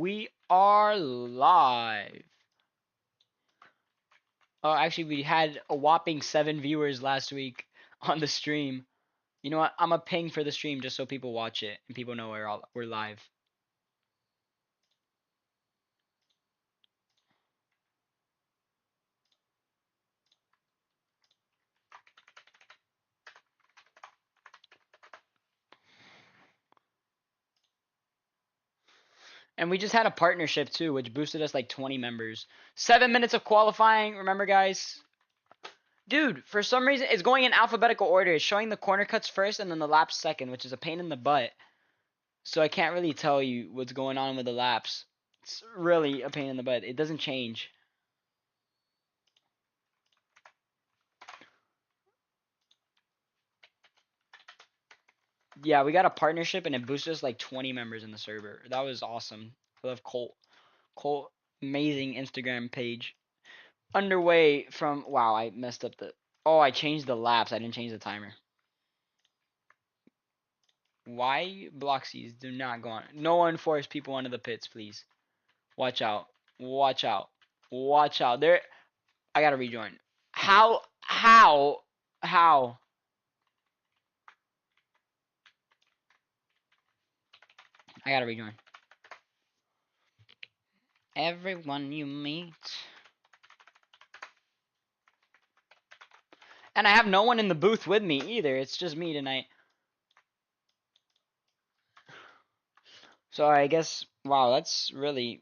we are live. Oh, actually, we had a whopping 7 viewers last week on the stream. You know what? I'm a ping for the stream just so people watch it and people know we're live. And we just had a partnership too, which boosted us like 20 members. 7 minutes of qualifying. Remember, guys? Dude, for some reason, it's going in alphabetical order. It's showing the corner cuts first and then the laps second, which is a pain in the butt. So I can't really tell you what's going on with the laps. It's really a pain in the butt. It doesn't change. Yeah, we got a partnership and it boosted us like 20 members in the server. That was awesome. I love Colt. Colt, amazing Instagram page. Underway from, wow, I messed up the, oh, I changed the laps. I didn't change the timer. Why Bloxies do not go on? No one force people onto the pits, please. Watch out. Watch out. Watch out. There, I gotta rejoin. How? I gotta rejoin. Everyone you meet. And I have no one in the booth with me either. It's just me tonight. So I guess, wow, that's really...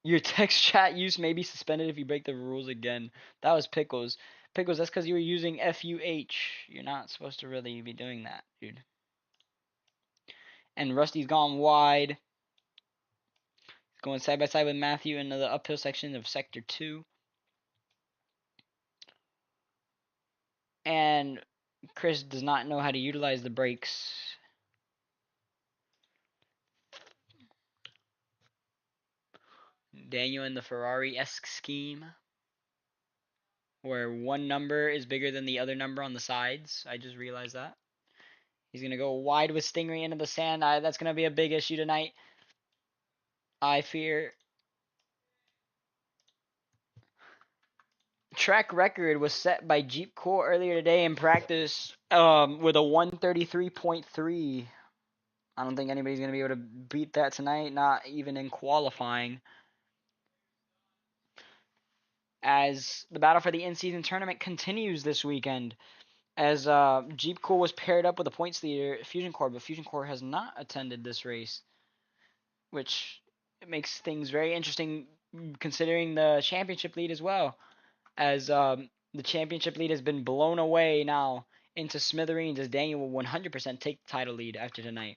Your text chat use may be suspended if you break the rules again. That was Pickles. Pickles, that's because you were using FUH. You're not supposed to really be doing that, dude. And Rusty's gone wide. He's going side by side with Matthew into the uphill section of Sector 2. And Chris does not know how to utilize the brakes. Daniel in the Ferrari-esque scheme, where one number is bigger than the other number on the sides. I just realized that. He's going to go wide with Stingray into the sand. That's going to be a big issue tonight, I fear. Track record was set by Jeep Cool earlier today in practice with a 133.3. I don't think anybody's going to be able to beat that tonight, not even in qualifying. As the battle for the in-season tournament continues this weekend, as Jeep Cool was paired up with a points leader, Fusion Core, but Fusion Core has not attended this race, which makes things very interesting considering the championship lead as well, as the championship lead has been blown away now into smithereens as Daniel will 100% take the title lead after tonight.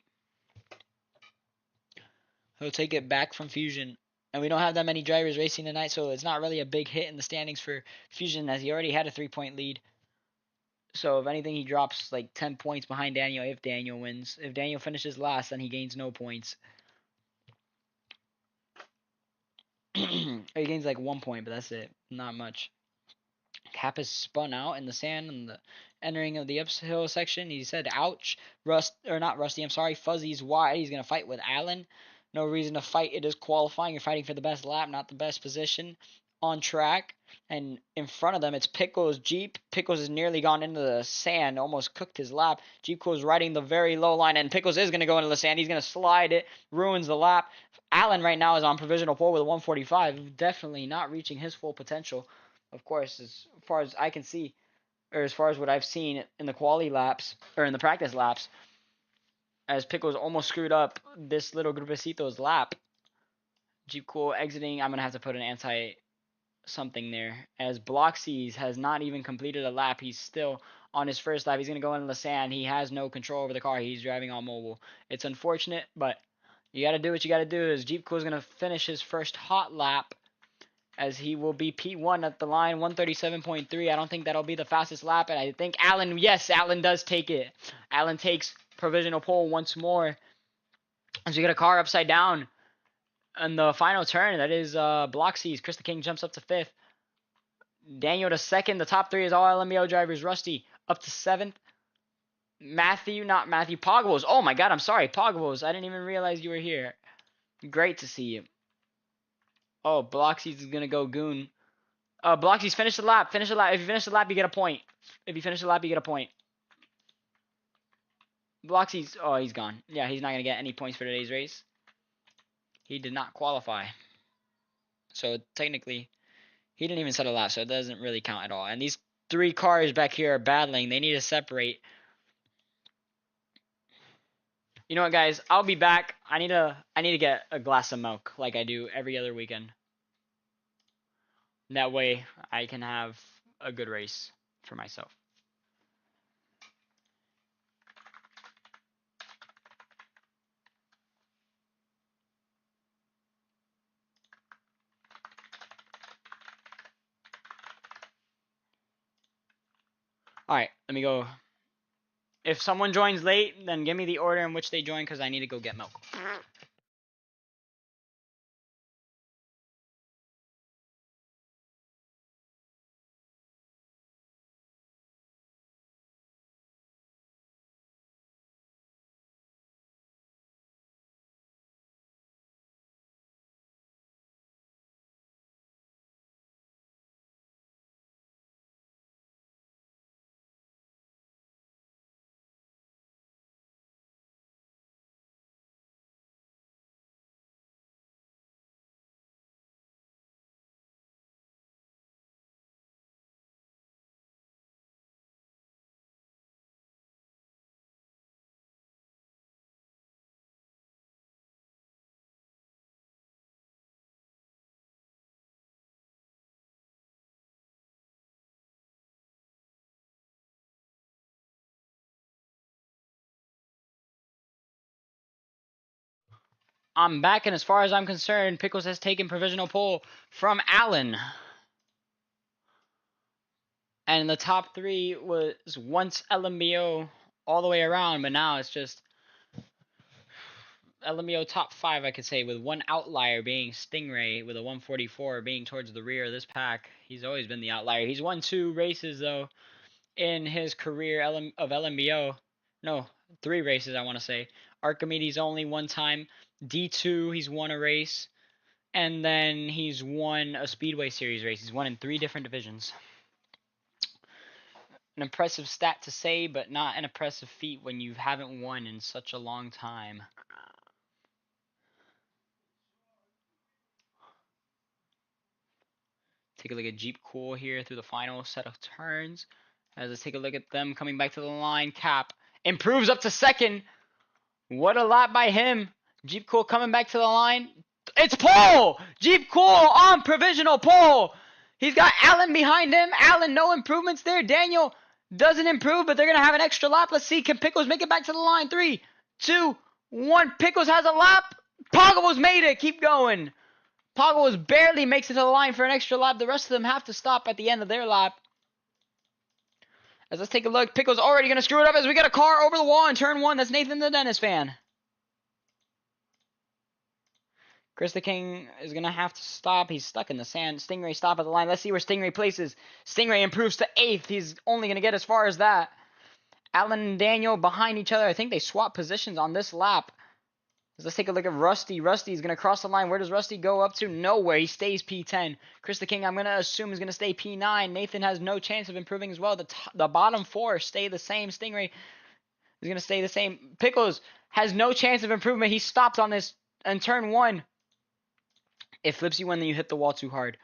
He'll take it back from Fusion. And we don't have that many drivers racing tonight, so it's not really a big hit in the standings for Fusion as he already had a 3-point lead. So if anything, he drops like 10 points behind Daniel if Daniel wins. If Daniel finishes last, then he gains no points. He gains like 1 point, but that's it. Not much. Cap is spun out in the sand and the entering of the uphill section. He said, ouch. Not Rusty, I'm sorry. Fuzzy's wide. He's going to fight with Allen. No reason to fight. It is qualifying. You're fighting for the best lap, not the best position on track. And in front of them, it's Pickles' Jeep. Pickles has nearly gone into the sand, almost cooked his lap. Jeep Cool's riding the very low line, and Pickles is going to go into the sand. He's going to slide it, ruins the lap. Allen right now is on provisional pole with a 145, definitely not reaching his full potential. Of course, as far as I can see, or as far as what I've seen in the quali laps, or in the practice laps, as Pickles almost screwed up this little Grupecito's lap. Jeep Cool exiting. I'm going to have to put an anti-something there. As Bloxies has not even completed a lap. He's still on his first lap. He's going to go into the sand. He has no control over the car. He's driving on mobile. It's unfortunate, but you got to do what you got to do. As Jeep Cool is going to finish his first hot lap, as he will be P1 at the line, 137.3. I don't think that'll be the fastest lap, and I think Allen, yes, Allen does take it. Allen takes provisional pole once more. As we get a car upside down in the final turn, that is Bloxies. Chris the King jumps up to 5th. Daniel to 2nd. The top 3 is all LNBO drivers. Rusty up to 7th. Matthew, not Matthew, Pogwos. Oh my god, I'm sorry, Pogwos. I didn't even realize you were here. Great to see you. Oh, Bloxy's gonna go goon. Bloxy's finish the lap. Finish the lap. If you finish the lap, you get a point. If you finish the lap, you get a point. Bloxy's, oh, he's gone. Yeah, he's not gonna get any points for today's race. He did not qualify. So technically, he didn't even set a lap, so it doesn't really count at all. And these 3 cars back here are battling. They need to separate. You know what, guys? I'll be back. I need to get a glass of milk like I do every other weekend. That way, I can have a good race for myself. All right, let me go. If someone joins late, then give me the order in which they join because I need to go get milk. I'm back, and as far as I'm concerned, Pickles has taken provisional pole from Allen. And the top 3 was once LNBO all the way around, but now it's just LNBO top 5, I could say, with one outlier being Stingray, with a 144 being towards the rear of this pack. He's always been the outlier. He's won 2 races, though, in his career of LNBO. No, 3 races, I want to say. Archimedes only 1 time. D2, he's won a race. And then he's won a Speedway Series race. He's won in 3 different divisions. An impressive stat to say, but not an impressive feat when you haven't won in such a long time. Take a look at Jeep Cool here through the final set of turns. As let's take a look at them coming back to the line. Cap improves up to 2nd. What a lap by him. Jeep Cool coming back to the line. It's pole! Jeep Cool on provisional pole. He's got Allen behind him. Allen, no improvements there. Daniel doesn't improve, but they're going to have an extra lap. Let's see. Can Pickles make it back to the line? 3, 2, 1. Pickles has a lap. Pogos made it. Keep going. Pogos barely makes it to the line for an extra lap. The rest of them have to stop at the end of their lap. As let's take a look. Pickles already going to screw it up as we get a car over the wall in turn 1. That's Nathan the Dennis fan. Chris the King is going to have to stop. He's stuck in the sand. Stingray stop at the line. Let's see where Stingray places. Stingray improves to 8th. He's only going to get as far as that. Allen and Daniel behind each other. I think they swap positions on this lap. Let's take a look at Rusty. Rusty is going to cross the line. Where does Rusty go up to? Nowhere. He stays P10. Chris the King, I'm going to assume, is going to stay P9. Nathan has no chance of improving as well. The bottom 4 stay the same. Stingray is going to stay the same. Pickles has no chance of improvement. He stopped on this in turn 1. It flips you when you hit the wall too hard.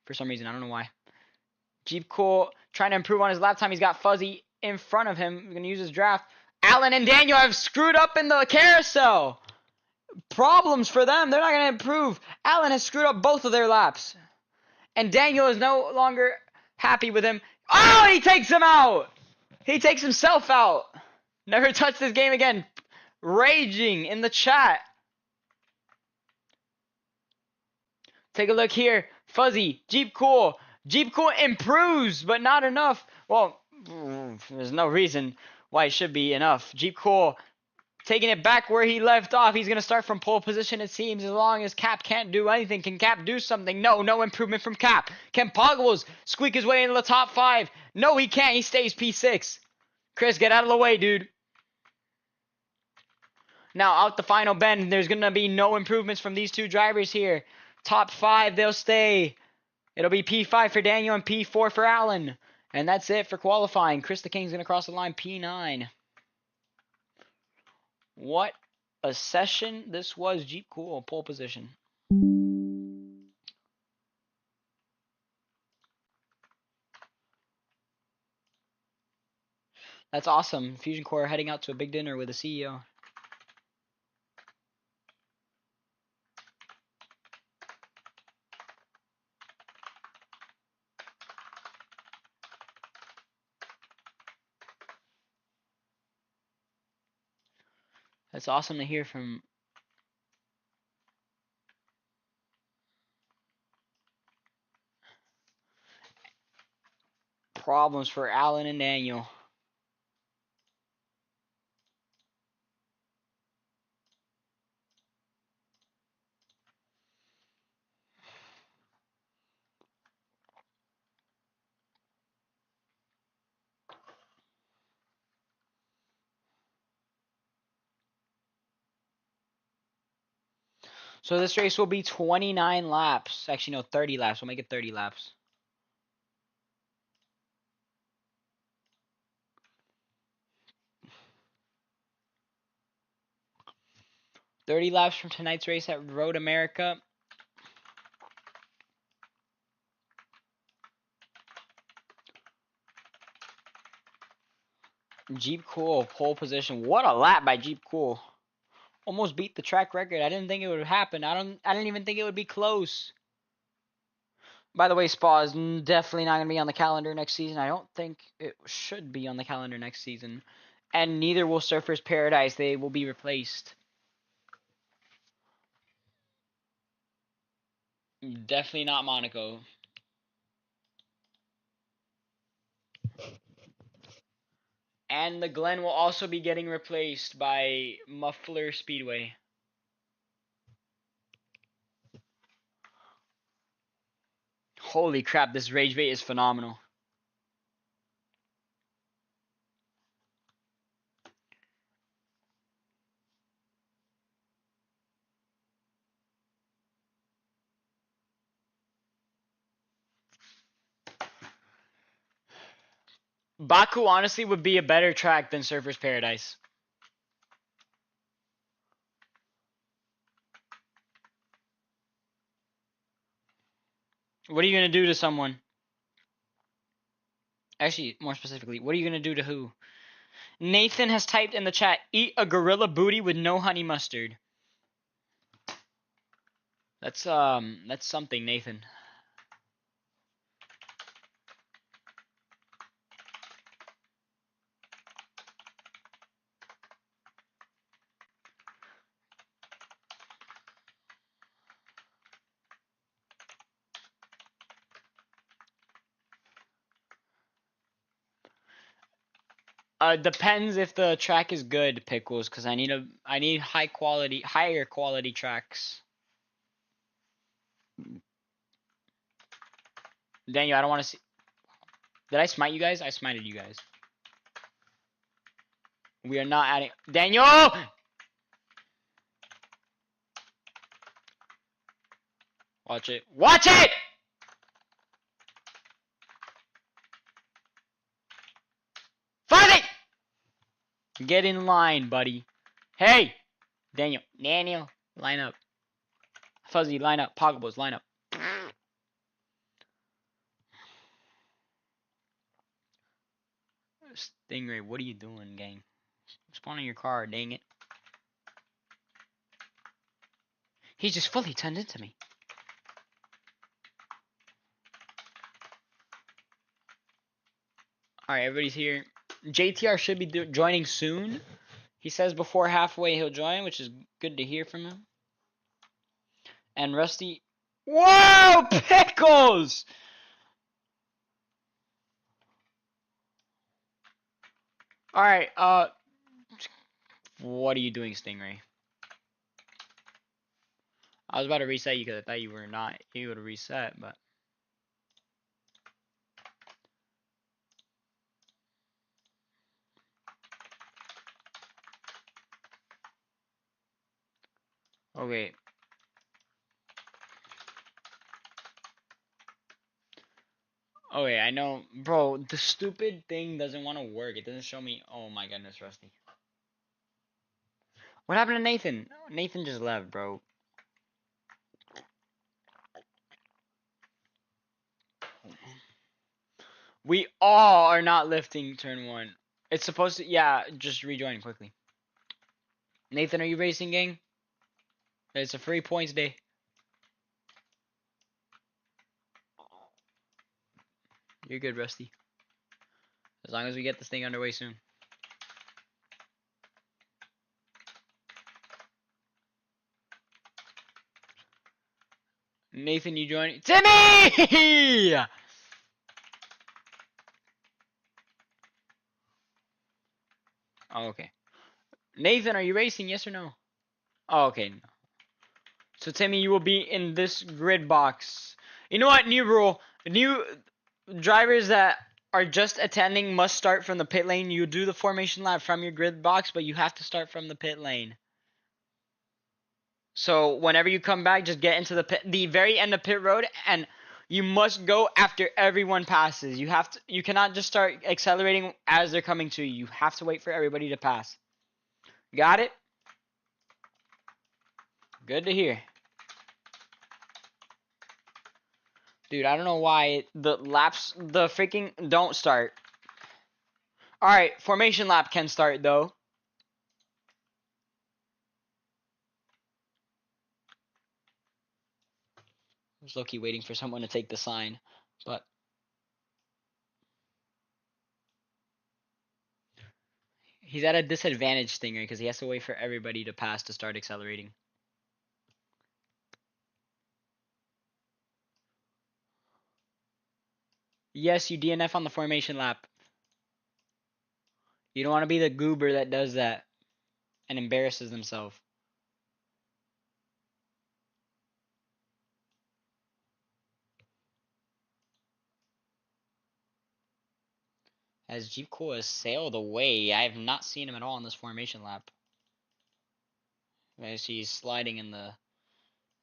For some reason. I don't know why. Jeep Cool trying to improve on his lap time. He's got Fuzzy in front of him. He's going to use his draft. Allen and Daniel have screwed up in the carousel. Problems for them. They're not going to improve. Allen has screwed up both of their laps. And Daniel is no longer happy with him. Oh, he takes him out. He takes himself out. Never touch this game again. Raging in the chat. Take a look here. Fuzzy. Jeep Cool. Jeep Cool improves, but not enough. Well, there's no reason why it should be enough. Jeep Cool taking it back where he left off. He's going to start from pole position, it seems, as long as Cap can't do anything. Can Cap do something? No improvement from Cap. Can Pogwos squeak his way into the top 5? No, he can't. He stays P6. Chris, get out of the way, dude. Now out the final bend, there's gonna be no improvements from these two drivers here. Top 5, they'll stay. It'll be P5 for Daniel and P4 for Alan. And that's it for qualifying. Chris the King's gonna cross the line P9. What a session this was. Jeep Cool, pole position. That's awesome. Fusion Core heading out to a big dinner with the CEO. That's awesome to hear from. Problems for Alan and Daniel. So this race will be 29 laps. Actually, no, 30 laps. We'll make it 30 laps. "30 laps from tonight's race at Road America. Jeep Cool, pole position. What a lap by Jeep Cool. Almost beat the track record. I didn't think it would happen. I didn't even think it would be close. By the way, Spa is definitely not going to be on the calendar next season. I don't think it should be on the calendar next season. And neither will Surfers Paradise. They will be replaced. Definitely not Monaco. And the Glen will also be getting replaced by Muffler Speedway. Holy crap, this rage bait is phenomenal. Baku honestly would be a better track than Surfers Paradise. What are you going to do to someone? Actually, more specifically, what are you going to do to who? Nathan has typed in the chat, eat a gorilla booty with no honey mustard. That's something, Nathan. Depends if the track is good, Pickles, because I need higher quality tracks. Daniel, I don't want to see. Did I smite you guys? I smited you guys. We are not adding. Daniel! Watch it. Watch it! Fight it! Get in line, buddy. Hey! Daniel. Line up. Fuzzy, line up. Pogables, line up. Stingray, what are you doing, gang? Spawn in your car, dang it. He just fully turned into me. Alright, everybody's here. JTR should be joining soon. He says before halfway he'll join, which is good to hear from him. And Rusty... Whoa! Pickles! Alright, what are you doing, Stingray? I was about to reset you because I thought you were not able to reset, but... Okay. Okay, I know. Bro, the stupid thing doesn't want to work. It doesn't show me. Oh my goodness, Rusty. What happened to Nathan? Nathan just left, bro. We all are not lifting turn 1. It's supposed to. Yeah, just rejoin quickly. Nathan, are you racing, gang? It's a free points day. You're good, Rusty. As long as we get this thing underway soon. Nathan, you join. Timmy! Oh, okay. Nathan, are you racing? Yes or no? Oh, okay. So, Timmy, you will be in this grid box. You know what? New rule. New drivers that are just attending must start from the pit lane. You do the formation lap from your grid box, but you have to start from the pit lane. So whenever you come back, just get into the very end of pit road, and you must go after everyone passes. You cannot just start accelerating as they're coming to you. You have to wait for everybody to pass. Got it? Good to hear. Dude, I don't know why the freaking don't start. Alright, formation lap can start though. I was low-key waiting for someone to take the sign, but he's at a disadvantage, Stinger, because he has to wait for everybody to pass to start accelerating. Yes, you DNF on the formation lap. You don't want to be the goober that does that and embarrasses themselves. As Jeep Cool has sailed away, I have not seen him at all on this formation lap. As he's sliding in the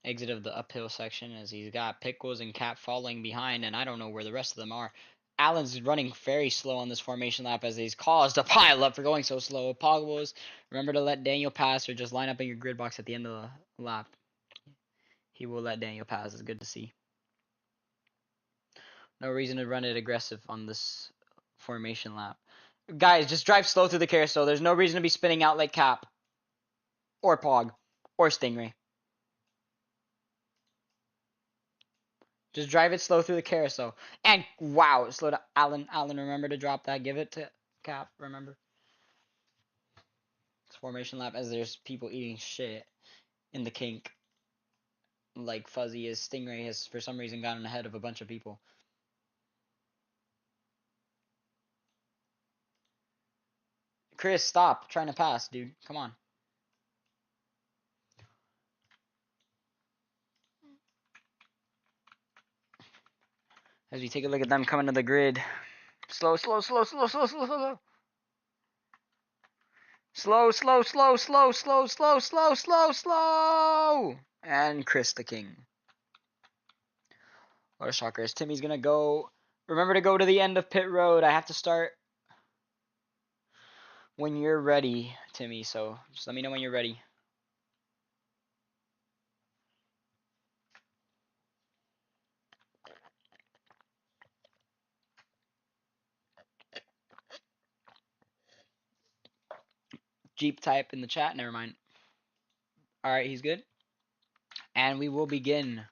exit of the uphill section, as he's got Pickles and Cap following behind, and I don't know where the rest of them are. Allen's running very slow on this formation lap as he's caused a pile up for going so slow. Poggles, remember to let Daniel pass or just line up in your grid box at the end of the lap. He will let Daniel pass. It's good to see. No reason to run it aggressive on this formation lap. Guys, just drive slow through the carousel. There's no reason to be spinning out like Cap. Or Pog. Or Stingray. Just drive it slow through the carousel. And, wow, slow down. Allen, remember to drop that. Give it to Cap, remember. It's formation lap as there's people eating shit in the kink. Like Fuzzy is. Stingray has, for some reason, gotten ahead of a bunch of people. Chris, stop trying to pass, dude. Come on. As we take a look at them coming to the grid. Slow, slow, slow, slow, slow, slow, slow. Slow, slow, slow, slow, slow, slow, slow, slow, slow. And Chris the King. What a shocker. As Timmy's going to go. Remember to go to the end of pit road. I have to start when you're ready, Timmy. So just let me know when you're ready. Jeep type in the chat. Never mind. All right, he's good. And we will begin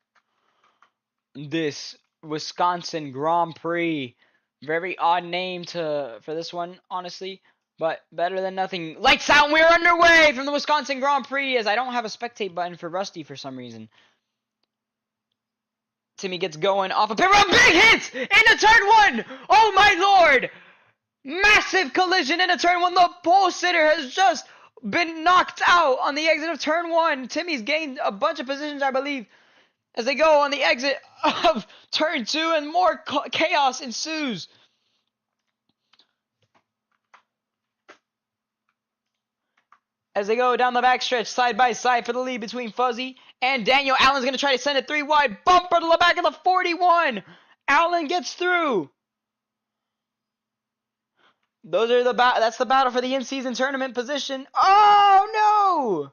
this Wisconsin Grand Prix. Very odd name for this one, honestly. But better than nothing. Lights out, we're underway from the Wisconsin Grand Prix as I don't have a spectate button for Rusty for some reason. Timmy gets going off a pit road. Big hits into turn 1. Oh my lord. Massive collision into turn 1. The pole sitter has just been knocked out on the exit of turn 1. Timmy's gained a bunch of positions, I believe, as they go on the exit of turn 2, and more chaos ensues. as they go down the backstretch side by side for the lead between Fuzzy and Daniel. Allen's going to try to send it 3 wide. Bumper to the back of the 41. Allen gets through. Those are that's the battle for the in-season tournament position. Oh,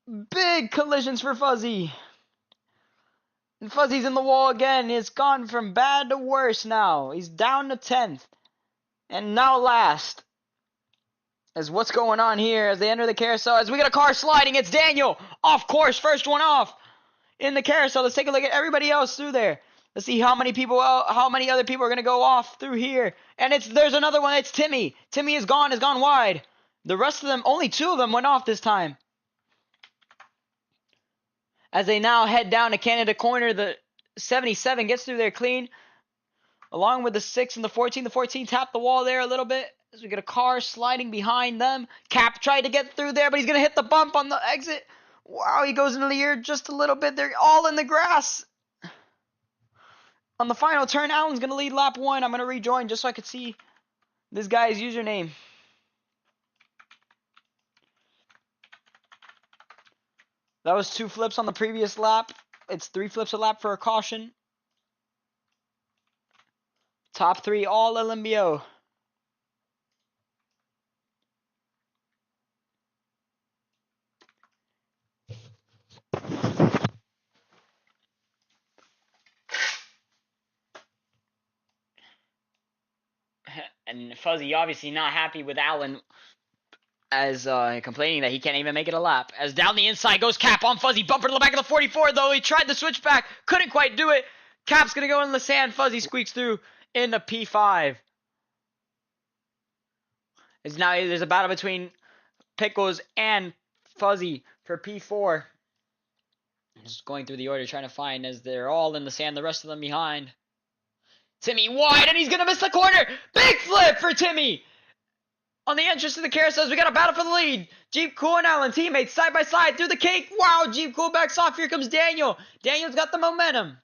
no! Big collisions for Fuzzy. And Fuzzy's in the wall again. It's gone from bad to worse now. He's down to 10th. And now last. As what's going on here as they enter the carousel. As we got a car sliding. It's Daniel. Off course. First one off in the carousel. Let's take a look at everybody else through there. Let's see how many other people are going to go off through here. And there's another one. It's Timmy. Timmy is gone wide. The rest of them, only 2 of them went off this time. As they now head down to Canada Corner, the 77 gets through there clean. Along with the 6 and the 14. The 14 tapped the wall there a little bit. As we get a car sliding behind them. Cap tried to get through there, but he's going to hit the bump on the exit. Wow, he goes into the air just a little bit. They're all in the grass. On the final turn, Allen's going to lead lap 1. I'm going to rejoin just so I could see this guy's username. That was 2 flips on the previous lap. It's 3 flips a lap for a caution. Top 3 all LNBO. And Fuzzy obviously not happy with Allen, as complaining that he can't even make it a lap. As down the inside goes Cap on Fuzzy. Bumper to the back of the 44, though. He tried the switchback. Couldn't quite do it. Cap's going to go in the sand. Fuzzy squeaks through into P5. As now there's a battle between Pickles and Fuzzy for P4. Just going through the order, trying to find as they're all in the sand. The rest of them behind. Timmy wide, and he's going to miss the corner. Big flip for Timmy. On the entrance to the carousels, we got a battle for the lead. Jeep Cool and Allen, teammates, side by side through the cake. Wow, Jeep Cool backs off. Here comes Daniel. Daniel's got the momentum.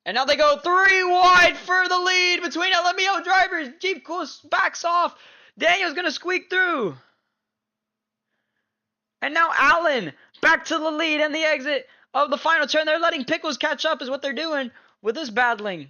And now they go 3 wide for the lead between LNBO drivers. Jeep Cool backs off. Daniel's going to squeak through. And now Allen back to the lead and the exit of the final turn. They're letting Pickles catch up is what they're doing with this battling.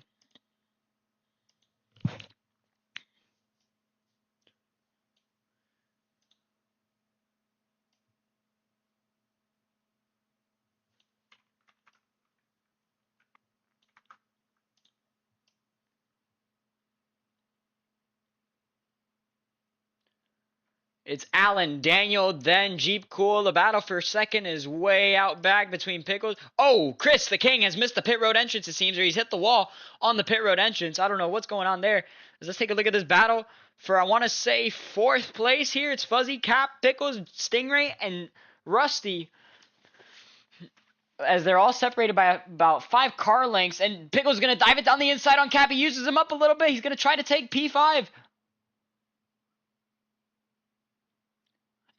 It's Allen, Daniel, then Jeep Cool. The battle for second is way out back between Pickles. Oh, Chris the King has missed the pit road entrance, it seems, or he's hit the wall on the pit road entrance. I don't know what's going on there. Let's take a look at this battle for, I want to say, 4th place here. It's Fuzzy, Cap, Pickles, Stingray, and Rusty. As they're all separated by about 5 car lengths. And Pickles is going to dive it down the inside on Cap. He uses him up a little bit. He's going to try to take P5.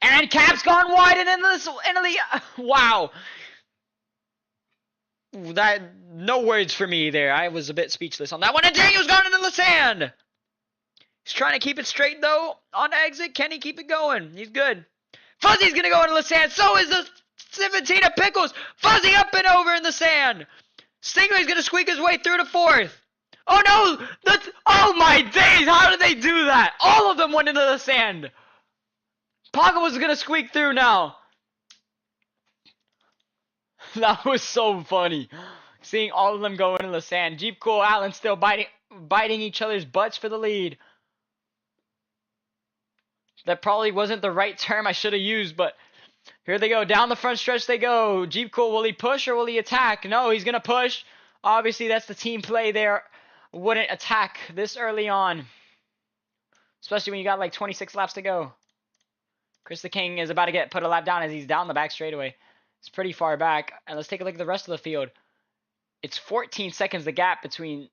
And Cap's gone wide and into the wow. That, no words for me there. I was a bit speechless on that one. And Daniel's gone into the sand. He's trying to keep it straight though. On exit, can he keep it going? He's good. Fuzzy's gonna go into the sand. So is the 17 of Pickles. Fuzzy up and over in the sand. Stingray's gonna squeak his way through to 4th. Oh no! Oh my days! How did they do that? All of them went into the sand. Paga was going to squeak through now. That was so funny. Seeing all of them go into the sand. Jeep Cool, Allen still biting each other's butts for the lead. That probably wasn't the right term I should have used, but here they go. Down the front stretch they go. Jeep Cool, will he push or will he attack? No, he's going to push. Obviously, that's the team play there. Wouldn't attack this early on. Especially when you got like 26 laps to go. Chris the King is about to put a lap down as he's down the back straightaway. It's pretty far back. And let's take a look at the rest of the field. It's 14 seconds the gap between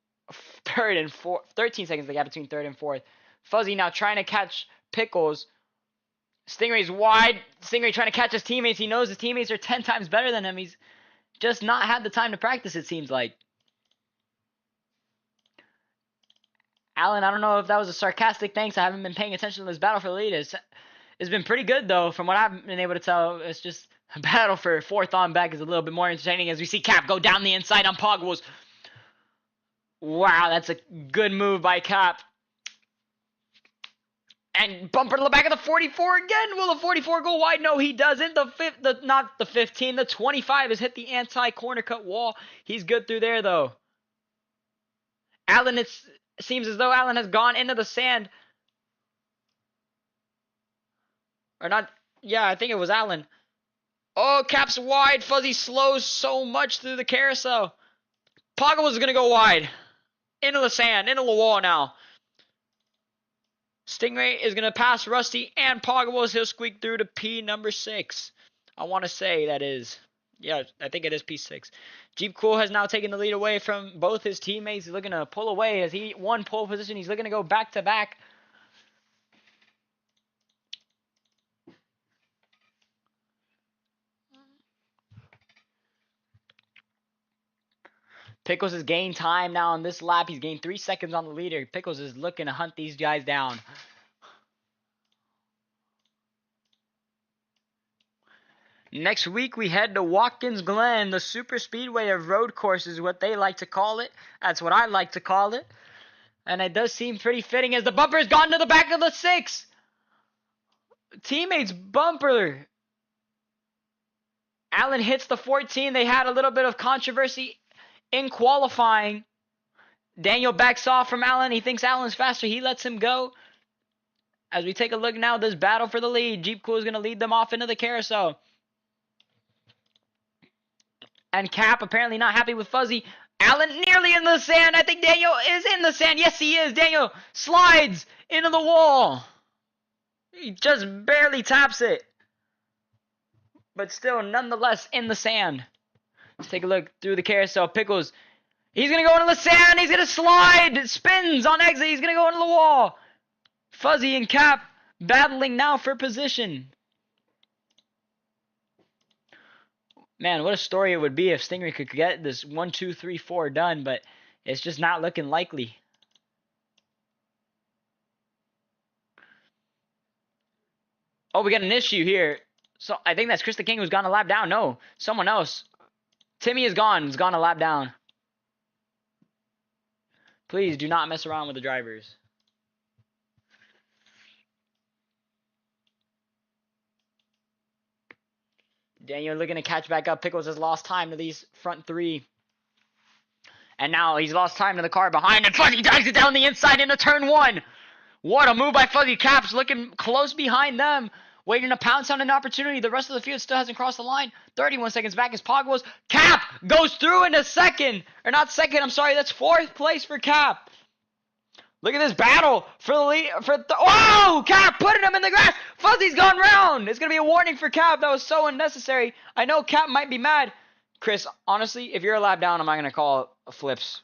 3rd and 4th. 13 seconds the gap between 3rd and 4th. Fuzzy now trying to catch Pickles. Stingray's wide. Stingray trying to catch his teammates. He knows his teammates are 10 times better than him. He's just not had the time to practice, it seems like. Alan, I don't know if that was a sarcastic thanks. I haven't been paying attention to this battle for the lead. It's been pretty good, though, from what I've been able to tell. It's just a battle for fourth on back is a little bit more entertaining as we see Cap go down the inside on Pogwos. Wow, that's a good move by Cap. And bumper to the back of the 44 again. Will the 44 go wide? No, he doesn't. Not the 15. The 25 has hit the anti-corner cut wall. He's good through there, though. Allen, it seems as though Allen has gone into the sand. Or not. Yeah, I think it was Allen. Oh, Cap's wide. Fuzzy slows so much through the carousel. Pogwos is going to go wide. Into the sand. Into the wall now. Stingray is going to pass Rusty and Pogwos. He'll squeak through to P number 6. I want to say that is. Yeah, I think it is P6. Jeep Cool has now taken the lead away from both his teammates. He's looking to pull away as he won pole position. He's looking to go back to back. Pickles has gained time now on this lap. He's gained 3 seconds on the leader. Pickles is looking to hunt these guys down. Next week, we head to Watkins Glen, the super speedway of road courses, what they like to call it. That's what I like to call it. And it does seem pretty fitting as the bumper has gone to the back of the 6. Teammates bumper. Allen hits the 14. They had a little bit of controversy in qualifying. Daniel backs off from Allen. He thinks Allen's faster. He lets him go. As we take a look now, this battle for the lead. Jeep Cool is going to lead them off into the carousel. And Cap apparently not happy with Fuzzy. Allen nearly in the sand. I think Daniel is in the sand. Yes, he is. Daniel slides into the wall. He just barely taps it. But still, nonetheless, in the sand. Let's take a look through the carousel. Pickles. He's going to go into the sand. He's going to slide. It spins on exit. He's going to go into the wall. Fuzzy and Cap battling now for position. Man, what a story it would be if Stingray could get this 1, 2, 3, 4 done, but it's just not looking likely. Oh, we got an issue here. So I think that's Chris the King who's gone a lap down. No, someone else. Timmy is gone. He's gone a lap down. Please do not mess around with the drivers. Daniel looking to catch back up. Pickles has lost time to these front 3. And now he's lost time to the car behind. And Fuzzy dives it down the inside into turn 1. What a move by Fuzzy. Cap's looking close behind them. Waiting to pounce on an opportunity. The rest of the field still hasn't crossed the line. 31 seconds back is Pogwos. Cap goes through into second. Or not second, I'm sorry. That's 4th place for Cap. Look at this battle for the lead. Oh! Cap putting him in the grass. Fuzzy's gone round. It's going to be a warning for Cap. That was so unnecessary. I know Cap might be mad. Chris, honestly, if you're a lap down, I'm not going to call flips.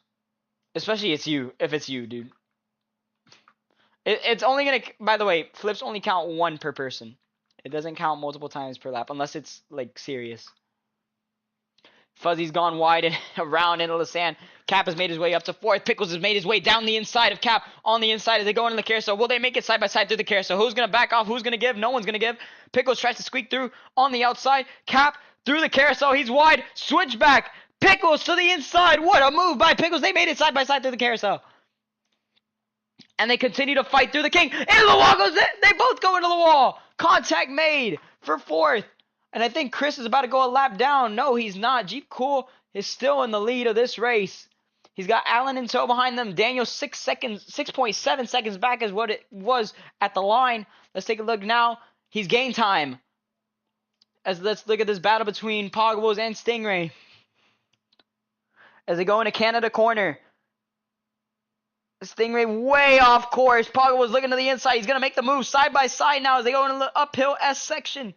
Especially if it's you, dude. It's only going to, by the way, flips only count 1 per person. It doesn't count multiple times per lap unless it's, like, serious. Fuzzy's gone wide and around into the sand. Cap has made his way up to 4th. Pickles has made his way down the inside of Cap. On the inside as they go into the carousel. Will they make it side by side through the carousel? Who's going to back off? Who's going to give? No one's going to give. Pickles tries to squeak through on the outside. Cap through the carousel. He's wide. Switchback. Pickles to the inside. What a move by Pickles. They made it side by side through the carousel. And they continue to fight through the king. Into the wall goes it. They both go into the wall. Contact made for 4th. And I think Chris is about to go a lap down. No, he's not. Jeep Cool is still in the lead of this race. He's got Allen in tow behind them. Daniel 6.7 seconds back is what it was at the line. Let's take a look now. He's gained time. Let's look at this battle between Pogwos and Stingray. As they go into Canada corner. Stingray way off course. Pogwos looking to the inside. He's going to make the move side by side now as they go into the uphill S section.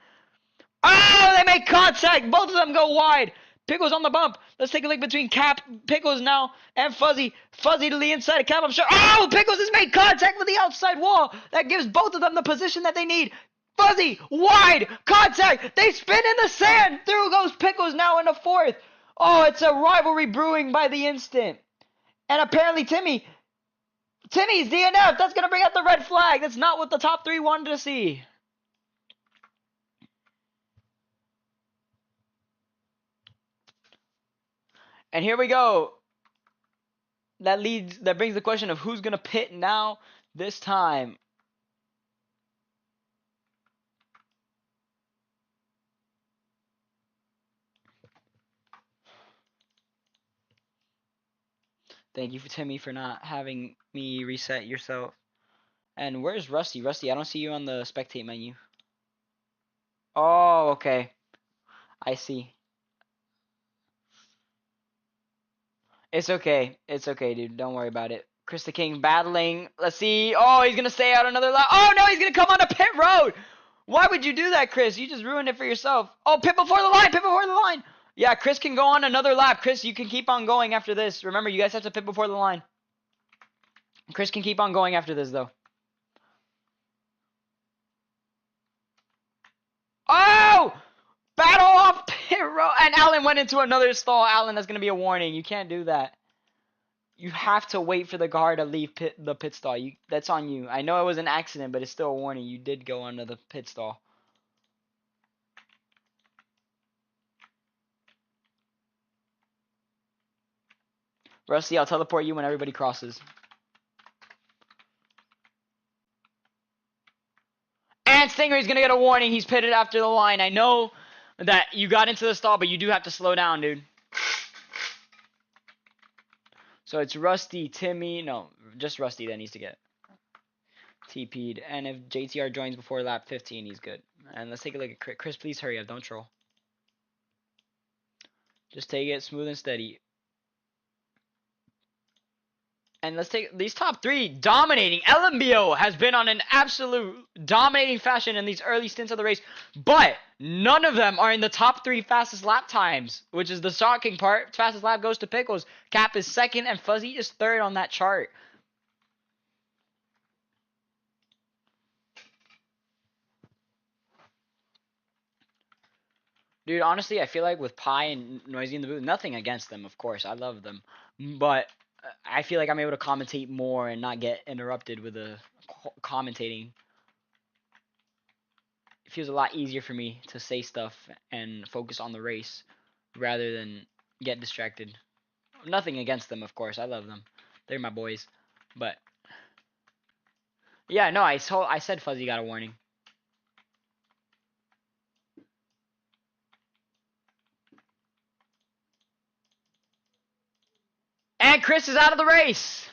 Oh, they make contact. Both of them go wide. Pickles on the bump. Let's take a look between Cap, Pickles now, and Fuzzy. Fuzzy to the inside of Cap, I'm sure. Oh, Pickles has made contact with the outside wall. That gives both of them the position that they need. Fuzzy, wide, contact. They spin in the sand. Through goes Pickles now into 4th. Oh, it's a rivalry brewing by the instant. And apparently Timmy Timmy's DNF. That's gonna bring out the red flag. That's not what the top 3 wanted to see. And here we go. That brings the question of who's gonna pit now this time. Thank you for Timmy for not having me reset yourself. And where's Rusty? Rusty, I don't see you on the spectate menu. Oh, okay. I see. It's okay. It's okay, dude. Don't worry about it. Chris the King battling. Let's see. Oh, he's gonna stay out another lap. Oh no, he's gonna come on the pit road. Why would you do that, Chris? You just ruined it for yourself. Oh, pit before the line. Pit before the line. Yeah, Chris can go on another lap. Chris, you can keep on going after this. Remember, you guys have to pit before the line. Chris can keep on going after this, though. Oh! Battle off pit road. And Alan went into another stall. Alan, that's going to be a warning. You can't do that. You have to wait for the car to leave the pit stall. That's on you. I know it was an accident, but it's still a warning. You did go under the pit stall. Rusty, I'll teleport you when everybody crosses. And Stingray's going to get a warning. He's pitted after the line. I know that you got into the stall, but you do have to slow down, dude. So it's Rusty, Timmy. No, just Rusty that needs to get TP'd. And if JTR joins before lap 15, he's good. And let's take a look at Chris. Chris, please hurry up. Don't troll. Just take it smooth and steady. And let's take these top 3 dominating. LNBO has been on an absolute dominating fashion in these early stints of the race. But none of them are in the top 3 fastest lap times, which is the shocking part. Fastest lap goes to Pickles. Cap is 2nd and Fuzzy is 3rd on that chart. Dude, honestly, I feel like with Pi and Noisy in the booth, nothing against them, of course. I love them. But I feel like I'm able to commentate more and not get interrupted with the commentating. It feels a lot easier for me to say stuff and focus on the race rather than get distracted. Nothing against them, of course. I love them. They're my boys. But yeah, no, I said Fuzzy got a warning. And Chris is out of the race.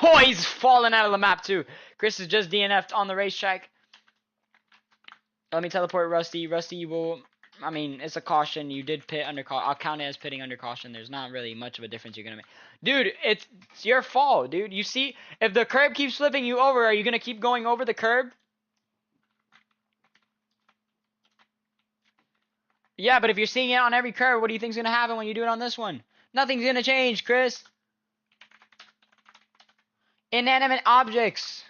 Oh, he's fallen out of the map too. Chris is just DNF'd on the racetrack. Let me teleport Rusty. Rusty will... I mean, it's a caution. You did pit under caution. I'll count it as pitting under caution. There's not really much of a difference you're going to make. Dude, it's your fault, dude. You see, if the curb keeps flipping you over, are you going to keep going over the curb? Yeah, but if you're seeing it on every curb, what do you think's going to happen when you do it on this one? Nothing's going to change, Chris. Inanimate objects.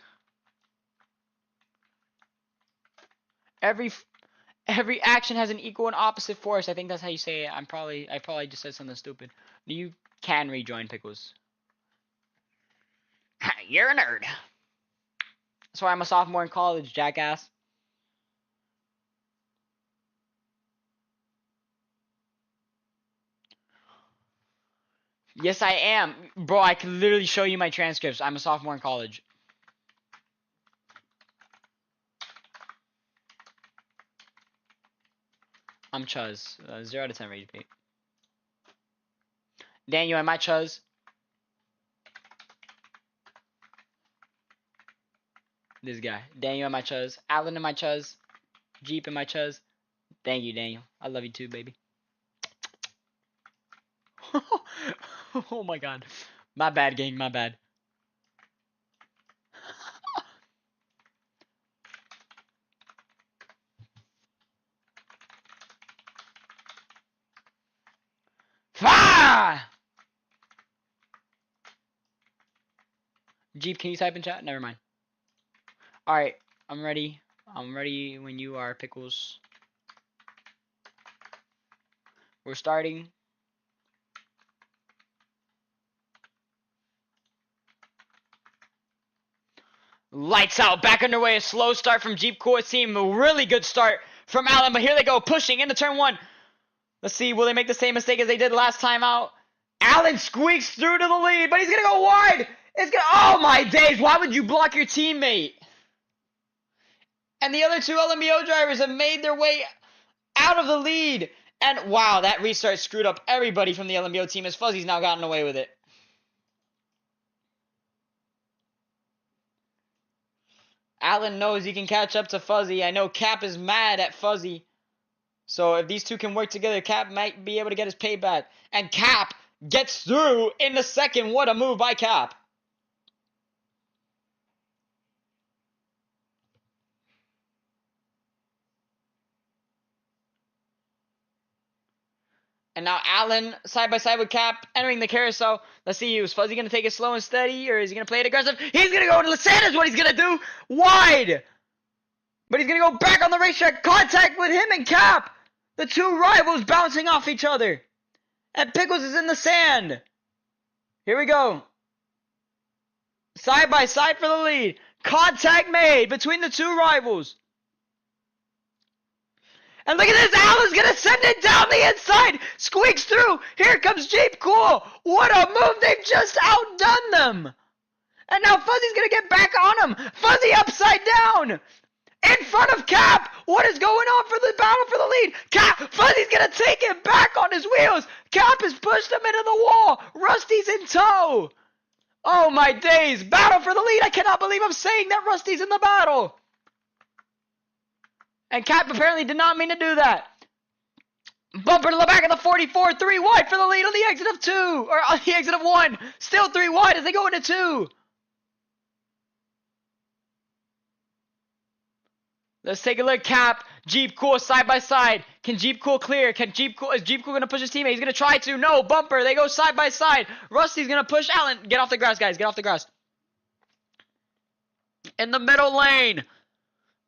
Every action has an equal and opposite force. I think that's how you say it. I probably just said something stupid. You can rejoin Pickles. You're a nerd. That's why I'm a sophomore in college, jackass. Yes, I am. Bro, I can literally show you my transcripts. I'm a sophomore in college. I'm Chuz. 0 out of 10 rage bait. Daniel, am I Chuz? This guy. Daniel, am I Chuz? Alan, am I Chuz? Jeep, am I Chuz? Thank you, Daniel. I love you too, baby. Oh my god. My bad, gang. My bad. Ah! Jeep, can you type in chat? Never mind. Alright, I'm ready. I'm ready when you are, Pickles. We're starting. Lights out, back underway, a slow start from Jeep Cool's team, a really good start from Allen, but here they go, pushing into turn 1. Let's see, will they make the same mistake as they did last time out? Allen squeaks through to the lead, but he's gonna go wide! Oh my days, why would you block your teammate? And the other two LNBO drivers have made their way out of the lead. And wow, that restart screwed up everybody from the LNBO team as Fuzzy's now gotten away with it. Allen knows he can catch up to Fuzzy. I know Cap is mad at Fuzzy. So if these two can work together, Cap might be able to get his payback. And Cap gets through in the second. What a move by Cap. And now Allen side by side with Cap entering the carousel. Let's see, is Fuzzy going to take it slow and steady, or is he going to play it aggressive? He's going to go into Lasan is what he's going to do. Wide. But he's going to go back on the racetrack. Contact with him and Cap. The two rivals bouncing off each other. And Pickles is in the sand. Here we go. Side by side for the lead. Contact made between the two rivals. And look at this, Allen's going to send it down the inside. Squeaks through. Here comes Jeep Cool. What a move. They've just outdone them. And now Fuzzy's going to get back on him. Fuzzy upside down. In front of Cap. What is going on for the battle for the lead? Cap. Fuzzy's going to take it back on his wheels. Cap has pushed him into the wall. Rusty's in tow. Oh my days. Battle for the lead. I cannot believe I'm saying that Rusty's in the battle. And Cap apparently did not mean to do that. Bumper to the back of the 44. 3 wide for the lead on the exit of 2. Or on the exit of 1. Still 3 wide as they go into 2. Let's take a look. Cap, Jeep Cool side by side. Can Jeep Cool clear? Is Jeep Cool going to push his teammate? He's going to try to. No, Bumper. They go side by side. Rusty's going to push Allen. Get off the grass, guys. Get off the grass. In the middle lane.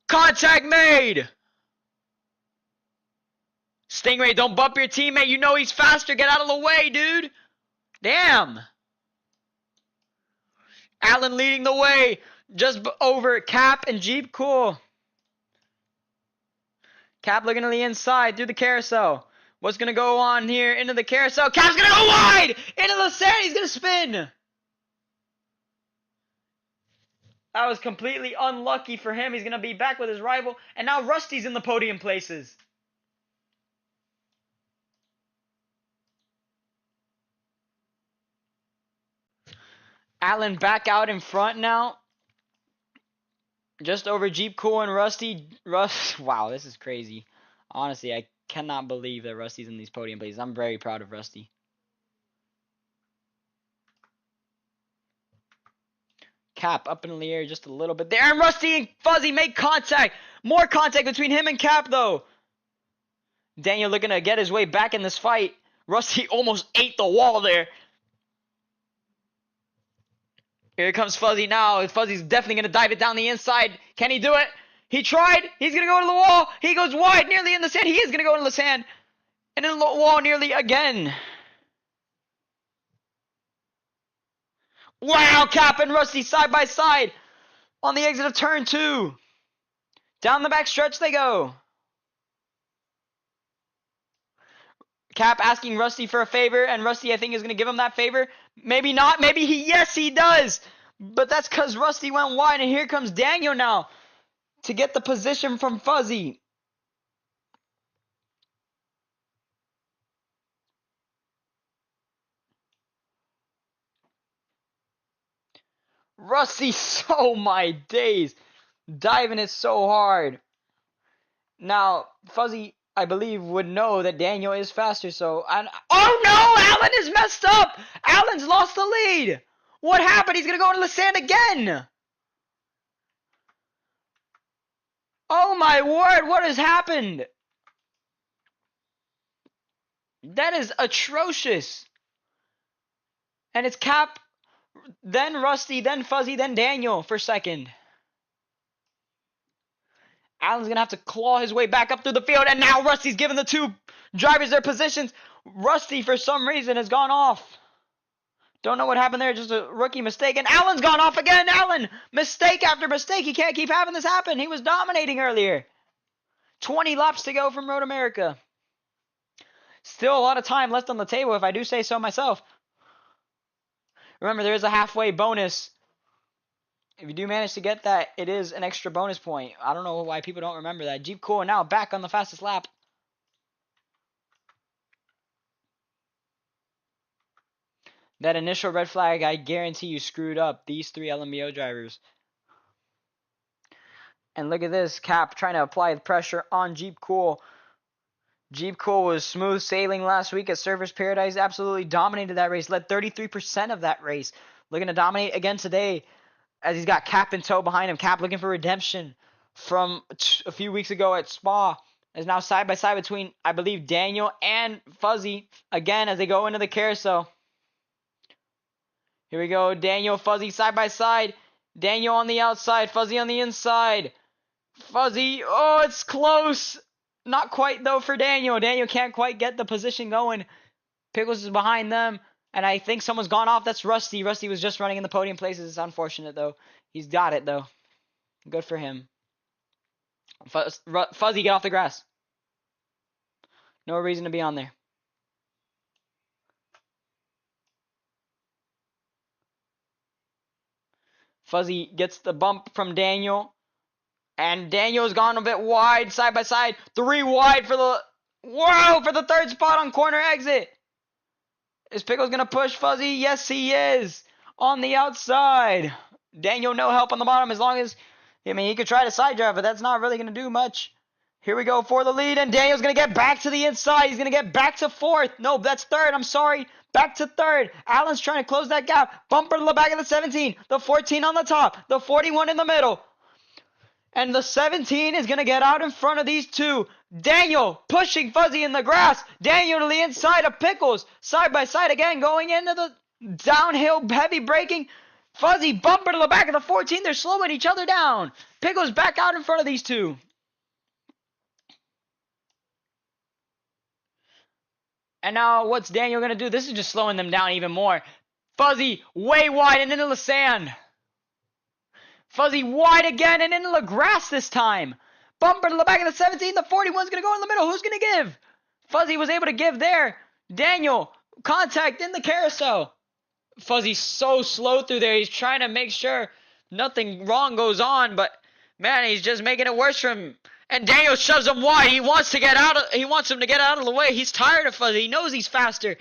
Contact made. Stingray, don't bump your teammate. You know he's faster. Get out of the way, dude. Damn. Allen leading the way. Just over Cap and Jeep Cool. Cap looking to the inside through the carousel. What's going to go on here into the carousel? Cap's going to go wide. Into the sand. He's going to spin. That was completely unlucky for him. He's going to be back with his rival. And now Rusty's in the podium places. Allen back out in front now. Just over Jeep Cool and Rusty. Wow, this is crazy. Honestly, I cannot believe that Rusty's in these podium places. I'm very proud of Rusty. Cap up in the air just a little bit there. And Rusty and Fuzzy make contact. More contact between him and Cap, though. Daniel looking to get his way back in this fight. Rusty almost ate the wall there. Here comes Fuzzy now. Fuzzy's definitely going to dive it down the inside. Can he do it? He tried. He's going to go to the wall. He goes wide, nearly in the sand. He is going to go into the sand. And in the wall nearly again. Wow, Cap and Rusty side by side on the exit of turn 2. Down the back stretch they go. Cap asking Rusty for a favor, and Rusty, I think, is going to give him that favor. Maybe not. Maybe yes, he does. But that's because Rusty went wide, and here comes Daniel now to get the position from Fuzzy. Rusty, oh my days, diving it so hard. Now, Fuzzy, I believe, would know that Daniel is faster, so... Oh no! Allen is messed up! Allen's lost the lead! What happened? He's going to go into the sand again! Oh my word, what has happened? That is atrocious. And it's Cap, then Rusty, then Fuzzy, then Daniel for second. Allen's going to have to claw his way back up through the field, and now Rusty's giving the two drivers their positions. Rusty, for some reason, has gone off. Don't know what happened there. Just a rookie mistake. And Allen's gone off again. Allen, mistake after mistake. He can't keep having this happen. He was dominating earlier. 20 laps to go from Road America. Still a lot of time left on the table, if I do say so myself. Remember, there is a halfway bonus. If you do manage to get that, it is an extra bonus point. I don't know why people don't remember that. Jeep Cool now back on the fastest lap. That initial red flag, I guarantee you screwed up these 3 LNBO drivers. And look at this, Cap trying to apply the pressure on Jeep Cool. Jeep Cool was smooth sailing last week at Surfers Paradise. Absolutely dominated that race. Led 33% of that race. Looking to dominate again today as he's got Cap in tow behind him. Cap looking for redemption from a few weeks ago at Spa. Is now side by side between, I believe, Daniel and Fuzzy again as they go into the carousel. Here we go. Daniel, Fuzzy side by side. Daniel on the outside. Fuzzy on the inside. Fuzzy. Oh, it's close. Not quite, though, for Daniel. Daniel can't quite get the position going. Pickles is behind them. And I think someone's gone off. That's Rusty. Rusty was just running in the podium places. It's unfortunate, though. He's got it, though. Good for him. Fuzzy, get off the grass. No reason to be on there. Fuzzy gets the bump from Daniel. And Daniel's gone a bit wide, side by side. 3 wide for the... Whoa! For the 3rd spot on corner exit. Is Pickles going to push Fuzzy? Yes, he is. On the outside. Daniel, no help on the bottom as long as... I mean, he could try to side drive, but that's not really going to do much. Here we go for the lead, and Daniel's going to get back to the inside. He's going to get back to 4th. No, that's 3rd. I'm sorry. Back to 3rd. Allen's trying to close that gap. Bumper to the back of the 17. The 14 on the top. The 41 in the middle. And the 17 is going to get out in front of these 2. Daniel pushing Fuzzy in the grass. Daniel to the inside of Pickles. Side by side again going into the downhill heavy braking. Fuzzy bumper to the back of the 14. They're slowing each other down. Pickles back out in front of these 2. And now what's Daniel going to do? This is just slowing them down even more. Fuzzy way wide and into the sand. Fuzzy wide again and into the grass this time. Bumper to the back of the 17. The 41's going to go in the middle. Who's going to give? Fuzzy was able to give there. Daniel, contact in the carousel. Fuzzy's so slow through there. He's trying to make sure nothing wrong goes on, but man, he's just making it worse for him. And Daniel shoves him wide. He wants to get out. He wants him to get out of the way. He's tired of Fuzzy. He knows he's faster.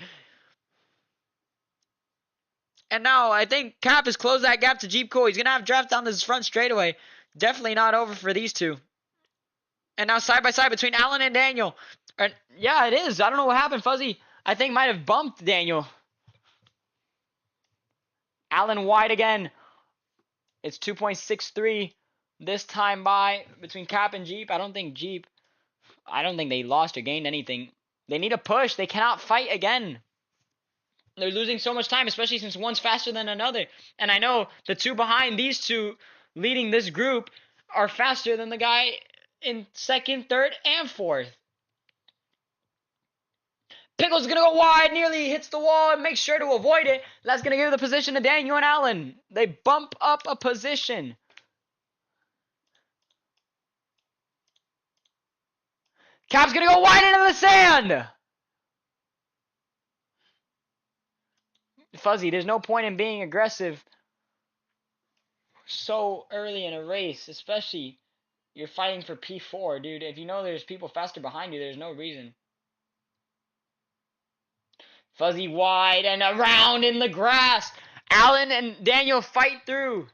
And now I think Cap has closed that gap to Jeep Cool. He's going to have draft down this front straightaway. Definitely not over for these 2. And now side by side between Allen and Daniel. Yeah, it is. I don't know what happened. Fuzzy, I think, might have bumped Daniel. Allen wide again. It's 2.63 this time by between Cap and Jeep. I don't think they lost or gained anything. They need a push. They cannot fight again. They're losing so much time, especially since one's faster than another. And I know the 2 behind these 2 leading this group are faster than the guy in 2nd, 3rd, and 4th. Pickles is going to go wide, nearly hits the wall and makes sure to avoid it. That's going to give the position to Daniel and Allen. They bump up a position. Cap's going to go wide into the sand. Fuzzy, there's no point in being aggressive so early in a race, especially you're fighting for P4, dude. If you know there's people faster behind you, there's no reason. Fuzzy wide and around in the grass. Allen and Daniel fight through.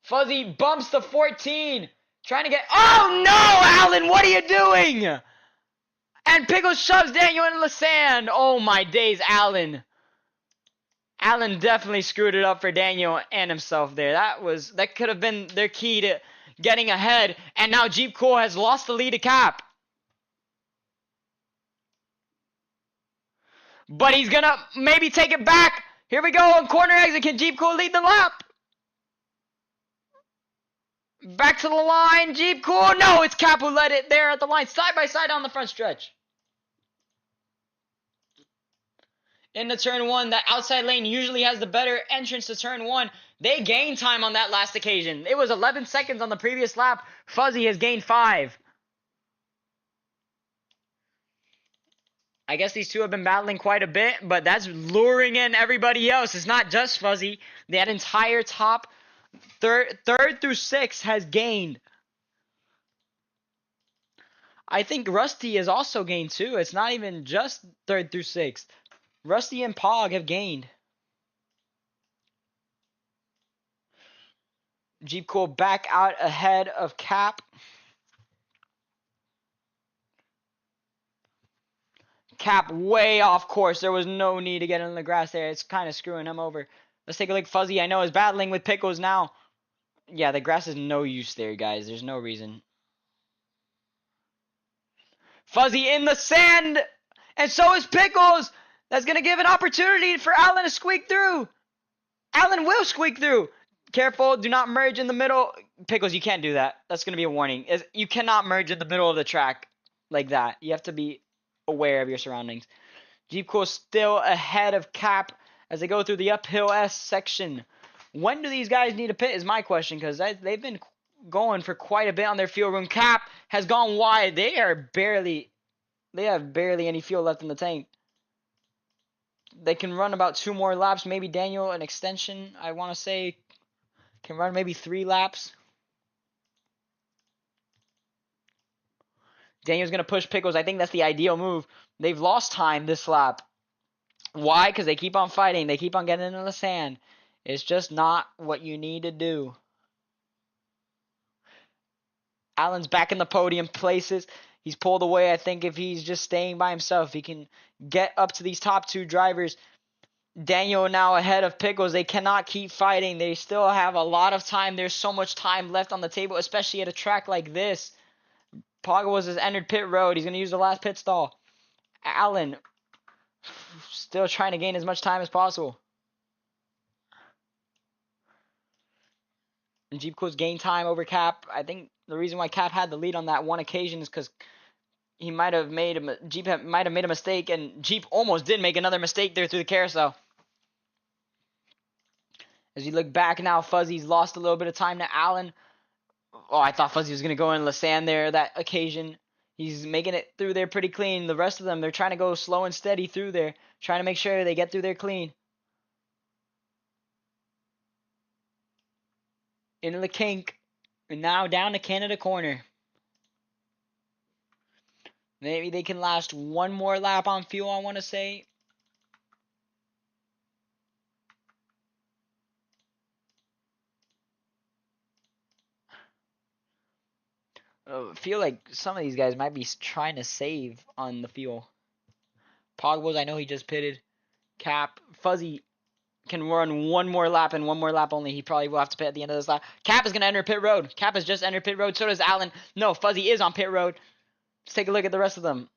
Fuzzy bumps the 14. Trying to get... Oh, no, Allen, what are you doing? And Pickles shoves Daniel into the sand. Oh, my days, Allen. Allen definitely screwed it up for Daniel and himself there. That could have been their key to getting ahead. And now Jeep Cool has lost the lead to Cap. But he's going to maybe take it back. Here we go on corner exit. Can Jeep Cool lead the lap? Back to the line. Jeep Cool. No, it's Cap who led it there at the line. Side by side on the front stretch. into turn one. That outside lane usually has the better entrance to turn one. They gained time on that last occasion. It was 11 seconds on the previous lap. Fuzzy has gained 5. I guess these two have been battling quite a bit, but that's luring in everybody else. It's not just Fuzzy. That entire top third through 6 has gained. I think Rusty has also gained too. It's not even just 3rd through 6th. Rusty and Pog have gained. Jeep Cool back out ahead of Cap. Cap way off course. There was no need to get in the grass there. It's kind of screwing him over. Let's take a look. Fuzzy, I know, is battling with Pickles now. Yeah, the grass is no use there, guys. There's no reason. Fuzzy in the sand! And so is Pickles! That's going to give an opportunity for Alan to squeak through. Alan will squeak through. Careful, do not merge in the middle. Pickles, you can't do that. That's going to be a warning. You cannot merge in the middle of the track like that. You have to be aware of your surroundings. Jeep Cool still ahead of Cap as they go through the uphill S section. When do these guys need a pit is my question, because they've been going for quite a bit on their fuel room. Cap has gone wide. They have barely any fuel left in the tank. They can run about 2 more laps. Maybe Daniel, an extension, I want to say, can run maybe 3 laps. Daniel's going to push Pickles. I think that's the ideal move. They've lost time this lap. Why? Because they keep on fighting. They keep on getting into the sand. It's just not what you need to do. Allen's back in the podium places. He's pulled away. I think if he's just staying by himself, he can get up to these top 2 drivers. Daniel now ahead of Pickles. They cannot keep fighting. They still have a lot of time. There's so much time left on the table, especially at a track like this. Pogos has entered pit road. He's going to use the last pit stall. Allen still trying to gain as much time as possible. And Jeep Cool's gained time over Cap. I think the reason why Cap had the lead on that one occasion is because he might have made a mistake, and Jeep almost did make another mistake there through the carousel. As you look back now, Fuzzy's lost a little bit of time to Allen. Oh, I thought Fuzzy was going to go in Lasan there that occasion. He's making it through there pretty clean. The rest of them, they're trying to go slow and steady through there, trying to make sure they get through there clean. Into the kink, and now down to Canada Corner. Maybe they can last 1 more lap on fuel, I want to say. I feel like some of these guys might be trying to save on the fuel. Pogbos, I know he just pitted. Cap, Fuzzy can run 1 more lap and 1 more lap only. He probably will have to pit at the end of this lap. Cap is going to enter pit road. Cap has just entered pit road. So does Allen. No, Fuzzy is on pit road. Let's take a look at the rest of them.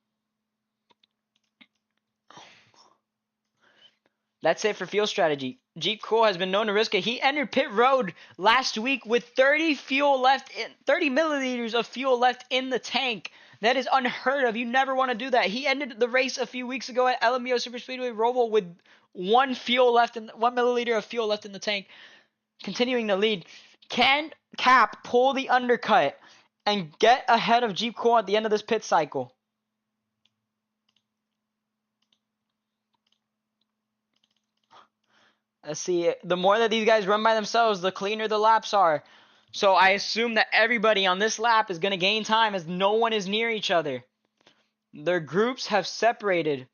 That's it for fuel strategy. Jeep Cool has been known to risk it. He entered pit road last week with 30 milliliters of fuel left in the tank. That is unheard of. You never want to do that. He ended the race a few weeks ago at LNBO Super Speedway Roval with 1 milliliter of fuel left in the tank. Continuing to lead. Can Cap pull the undercut and get ahead of Jeep Cool at the end of this pit cycle? Let's see. The more that these guys run by themselves, the cleaner the laps are. So I assume that everybody on this lap is going to gain time as no one is near each other. Their groups have separated.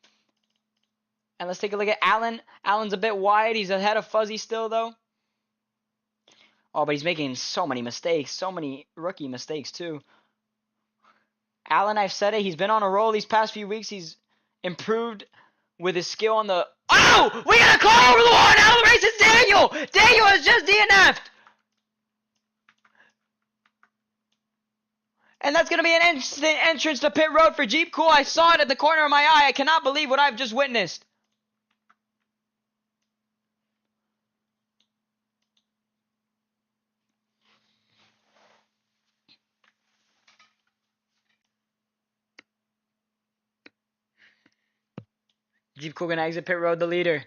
And let's take a look at Allen. Allen's a bit wide. He's ahead of Fuzzy still, though. Oh, but he's making so many mistakes. So many rookie mistakes, too. Allen, I've said it. He's been on a roll these past few weeks. He's improved with his skill on the... Oh! We got a car over the wall! Now the race is Daniel! Daniel has just DNF'd! And that's going to be an instant entrance to pit road for Jeep Cool. I saw it at the corner of my eye. I cannot believe what I've just witnessed. Jeep Cool gonna exit pit road, the leader.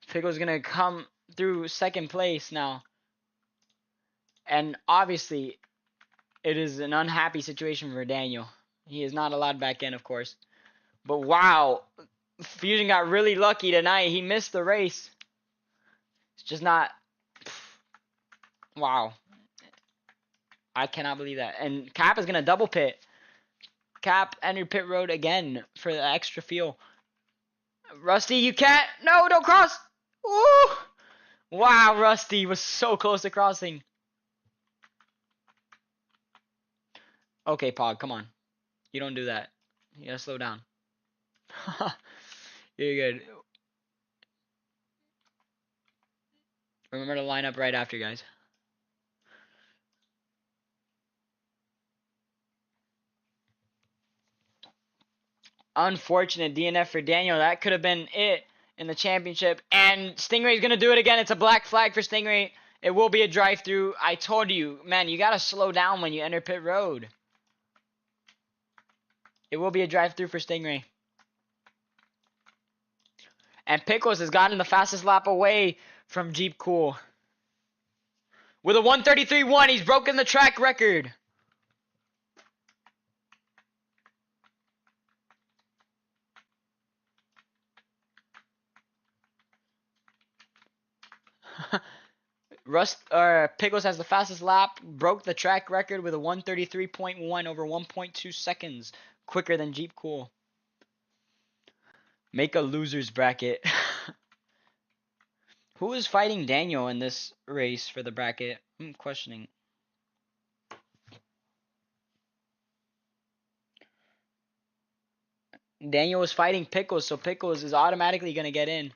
Pickle's gonna come through second place now. And obviously, it is an unhappy situation for Daniel. He is not allowed back in, of course. But wow, Fusion got really lucky tonight. He missed the race. It's just not... Wow. I cannot believe that. And Cap is going to double pit. Cap entered pit road again for the extra fuel. Rusty, you can't. No, don't cross. Woo! Wow, Rusty was so close to crossing. Okay, Pog, come on. You don't do that. You gotta slow down. You're good. Remember to line up right after, guys. Unfortunate DNF for Daniel. That could have been it in the championship. And Stingray's going to do it again. It's a black flag for Stingray. It will be a drive-through. I told you, man, you got to slow down when you enter pit road. It will be a drive-through for Stingray. And Pickles has gotten the fastest lap away from Jeep Cool. With a 1:33.1, he's broken the track record. Pickles has the fastest lap, broke the track record with a 1:33.1 over 1.2 seconds, quicker than Jeep Cool. Make a losers bracket. Who is fighting Daniel in this race for the bracket? I'm questioning. Daniel was fighting Pickles, so Pickles is automatically going to get in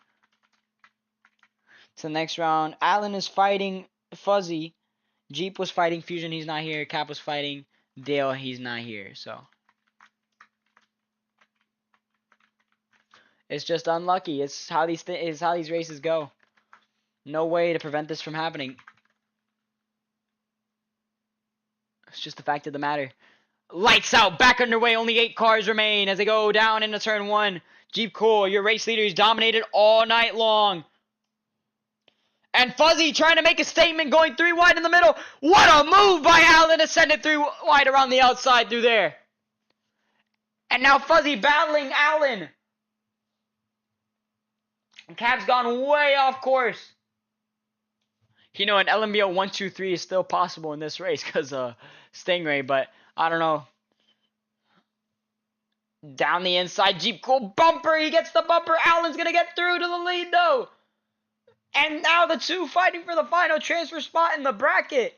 to the next round. Alan is fighting Fuzzy. Jeep was fighting Fusion. He's not here. Cap was fighting Dale. He's not here. So it's just unlucky. It's how these races go. No way to prevent this from happening. It's just the fact of the matter. Lights out. Back underway. Only 8 cars remain as they go down into turn 1. Jeep Cool, your race leader. He's dominated all night long. And Fuzzy trying to make a statement, going 3 wide in the middle. What a move by Alan to send it 3 wide around the outside through there. And now Fuzzy battling Alan. And Cap's gone way off course. You know, an LNBO 1-2-3 is still possible in this race because of Stingray, but I don't know. Down the inside, Jeep Cool bumper. He gets the bumper. Alan's going to get through to the lead, though. And now the two fighting for the final transfer spot in the bracket.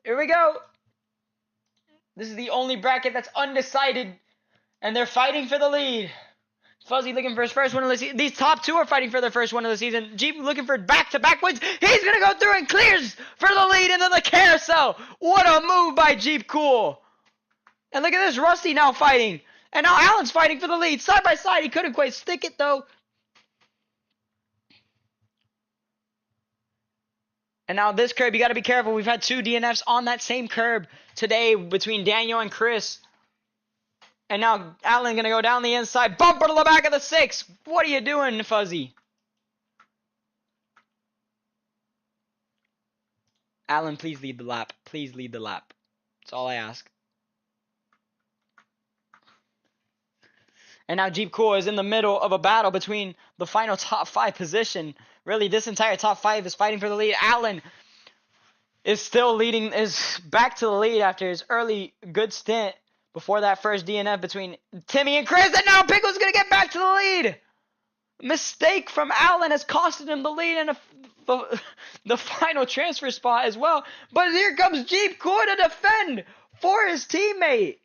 Here we go. This is the only bracket that's undecided. And they're fighting for the lead. Fuzzy looking for his first win of the season. These top 2 are fighting for their first win of the season. Jeep looking for back-to-back wins. He's going to go through and clears for the lead into the carousel. What a move by Jeep Cool. And look at this. Rusty now fighting. And now Alan's fighting for the lead. Side by side. He couldn't quite stick it, though. And now this curb, you got to be careful. We've had 2 DNFs on that same curb today between Daniel and Chris. And now Alan going to go down the inside. Bumper to the back of the 6. What are you doing, Fuzzy? Alan, please lead the lap. Please lead the lap. That's all I ask. And now Jeep Cool is in the middle of a battle between the final top 5 position. Really, this entire top 5 is fighting for the lead. Alan is still leading, is back to the lead after his early good stint before that first DNF between Timmy and Chris. And now Pickle's going to get back to the lead. Mistake from Alan has costed him the lead and the final transfer spot as well. But here comes Jeep Cool to defend for his teammate.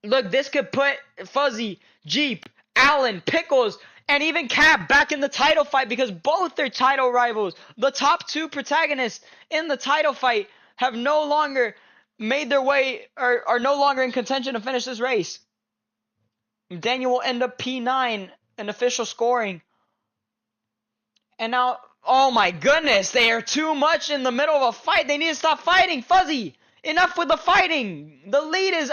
Look, this could put Fuzzy, Jeep, Alan, Pickles, and even Cap back in the title fight because both their title rivals, the top 2 protagonists in the title fight, have no longer made their way or are no longer in contention to finish this race. Daniel will end up P9 in official scoring. And now, oh my goodness, they are too much in the middle of a fight. They need to stop fighting. Fuzzy, enough with the fighting. The lead is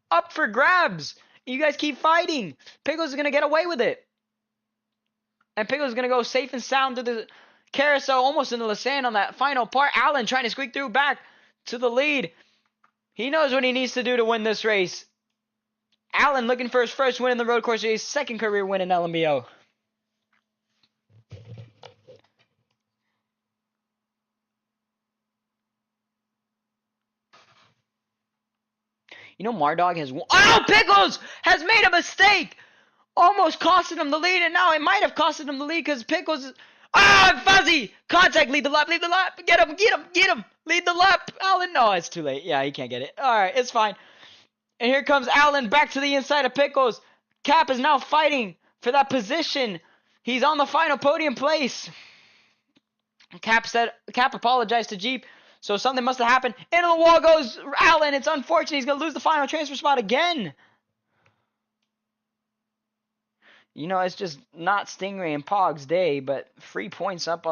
up for grabs. You guys keep fighting. Pickles is going to get away with it. And Pickles is going to go safe and sound to the carousel, almost into the sand on that final part. Allen trying to squeak through back to the lead. He knows what he needs to do to win this race. Allen looking for his first win in the road course race, second career win in LNBO. You know Mardog has won. Oh, Pickles has made a mistake! Almost costing him the lead, and now it might have costed him the lead because Pickles is... Ah, Fuzzy! Contact, lead the lap, lead the lap! Get him, get him, get him! Lead the lap! Allen, no, it's too late. Yeah, he can't get it. Alright, it's fine. And here comes Allen back to the inside of Pickles. Cap is now fighting for that position. He's on the final podium place. Cap apologized to Jeep, so something must have happened. Into the wall goes Allen. It's unfortunate. He's going to lose the final transfer spot again. You know, it's just not Stingray and Pog's day, but 3 points up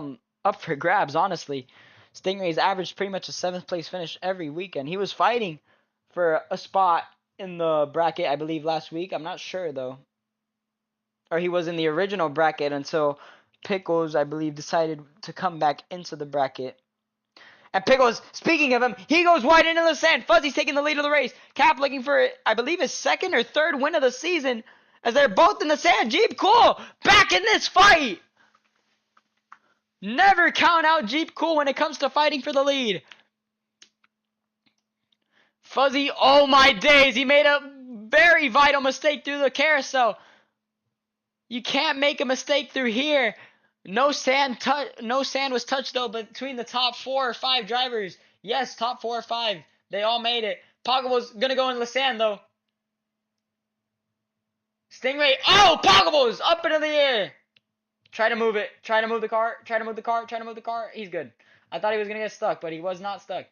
for grabs, honestly. Stingray's averaged pretty much a 7th place finish every weekend. He was fighting for a spot in the bracket, I believe, last week. I'm not sure, though. Or he was in the original bracket until Pickles, I believe, decided to come back into the bracket. And Pickles, speaking of him, he goes wide into the sand. Fuzzy's taking the lead of the race. Cap looking for, I believe, his second or third win of the season as they're both in the sand. Jeep Cool back in this fight. Never count out Jeep Cool when it comes to fighting for the lead. Fuzzy, oh my days, he made a very vital mistake through the carousel. You can't make a mistake through here. No sand was touched though between the top 4 or 5 drivers. Yes, top 4 or 5. They all made it. Poggle was gonna go in the sand though. Stingray, oh, Poggle's up into the air. Try to move it. Try to move the car. Try to move the car. Try to move the car. He's good. I thought he was gonna get stuck, but he was not stuck.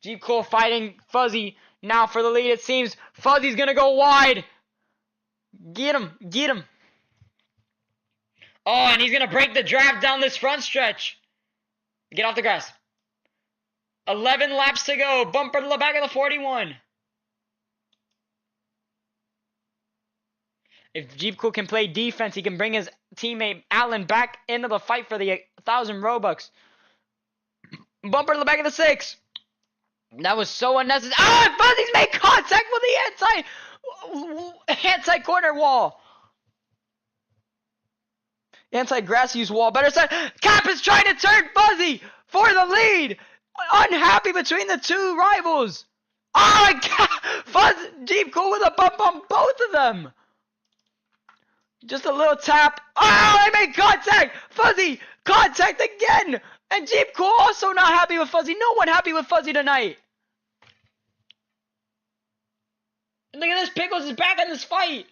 Jeep Cool fighting Fuzzy now for the lead. It seems Fuzzy's gonna go wide. Get him. Get him. Oh, and he's going to break the draft down this front stretch. Get off the grass. 11 laps to go. Bumper to the back of the 41. If Jeep Cool can play defense, he can bring his teammate Allen back into the fight for the 1,000 Robux. Bumper to the back of the 6. That was so unnecessary. Ah, Fuzzy's made contact with the anti-corner wall. Anti-grass-use wall. Better side. Cap is trying to turn Fuzzy for the lead. Unhappy between the two rivals. Oh, Fuzz, Jeep Cool with a bump on both of them. Just a little tap. Oh, they made contact. Fuzzy, contact again. And Jeep Cool also not happy with Fuzzy. No one happy with Fuzzy tonight. And look at this. Pickles is back in this fight.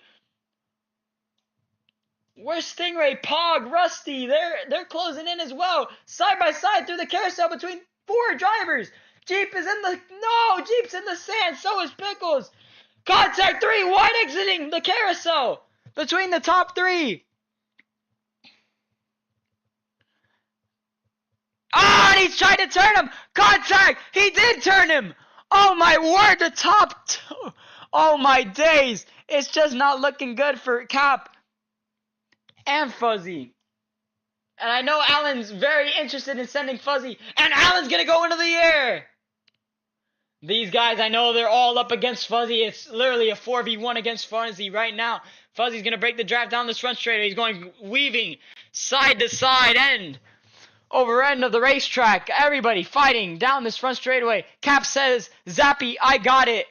Where's Stingray, Pog, Rusty? They're closing in as well. Side by side through the carousel between 4 drivers. Jeep's in the sand. So is Pickles. Contact 3, wide exiting the carousel between the top 3. Ah, and he's trying to turn him. Contact. He did turn him. Oh my word, the top 2. Oh my days. It's just not looking good for Cap and Fuzzy. And I know Allen's very interested in sending Fuzzy. And Allen's going to go into the air. These guys, I know they're all up against Fuzzy. It's literally a 4v1 against Fuzzy right now. Fuzzy's going to break the draft down this front straight. He's going weaving side to side, end over end of the racetrack. Everybody fighting down this front straightaway. Cap says, Zappy, I got it.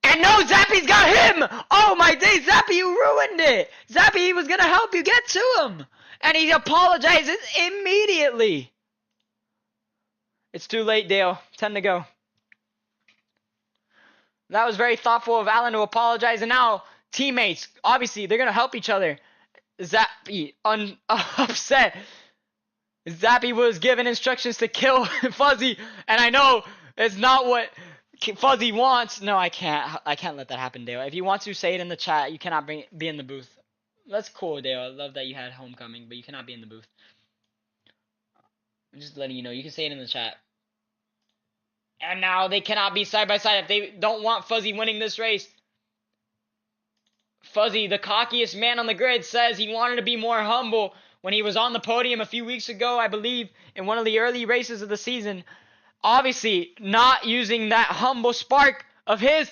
And no, Zappy's got him! Oh my days, Zappy, you ruined it! Zappy, he was gonna help you get to him! And he apologizes immediately. It's too late, Dale. 10 to go. That was very thoughtful of Allen to apologize. And now, teammates, obviously, they're gonna help each other. Zappy, upset. Zappy was given instructions to kill Fuzzy. And I know it's not what Fuzzy wants. No, I can't let that happen, Dale. If you want to, say it in the chat. You cannot be in the booth. That's cool, Dale. I love that you had homecoming, but you cannot be in the booth. I'm just letting you know. You can say it in the chat. And now they cannot be side by side if they don't want Fuzzy winning this race. Fuzzy, the cockiest man on the grid, says he wanted to be more humble when he was on the podium a few weeks ago, I believe, in one of the early races of the season. Obviously, not using that humble spark of his.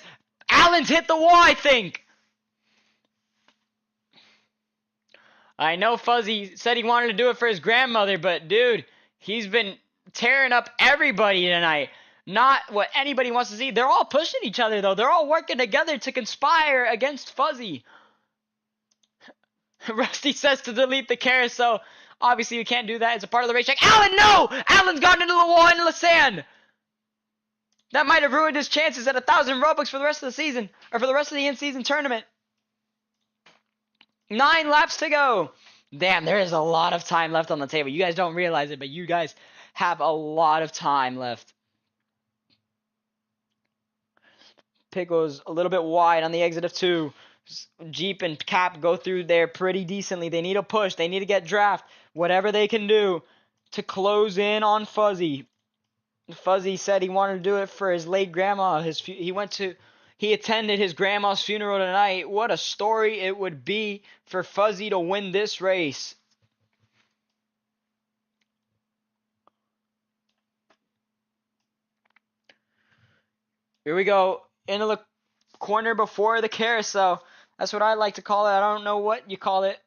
Allen's hit the wall, I think. I know Fuzzy said he wanted to do it for his grandmother, but dude, he's been tearing up everybody tonight. Not what anybody wants to see. They're all pushing each other, though. They're all working together to conspire against Fuzzy. Rusty says to delete the carousel. Obviously, we can't do that. It's a part of the racetrack. Allen, no! Allen's gotten into the wall, into the sand. That might have ruined his chances at 1,000 Robux for the rest of the season, or for the rest of the in-season tournament. 9 laps to go. Damn, there is a lot of time left on the table. You guys don't realize it, but you guys have a lot of time left. Pickles a little bit wide on the exit of 2. Jeep and Cap go through there pretty decently. They need a push. They need to get draft. Whatever they can do to close in on Fuzzy. Fuzzy said he wanted to do it for his late grandma. He attended his grandma's funeral tonight. What a story it would be for Fuzzy to win this race. Here we go. Into the corner before the carousel. That's what I like to call it. I don't know what you call it.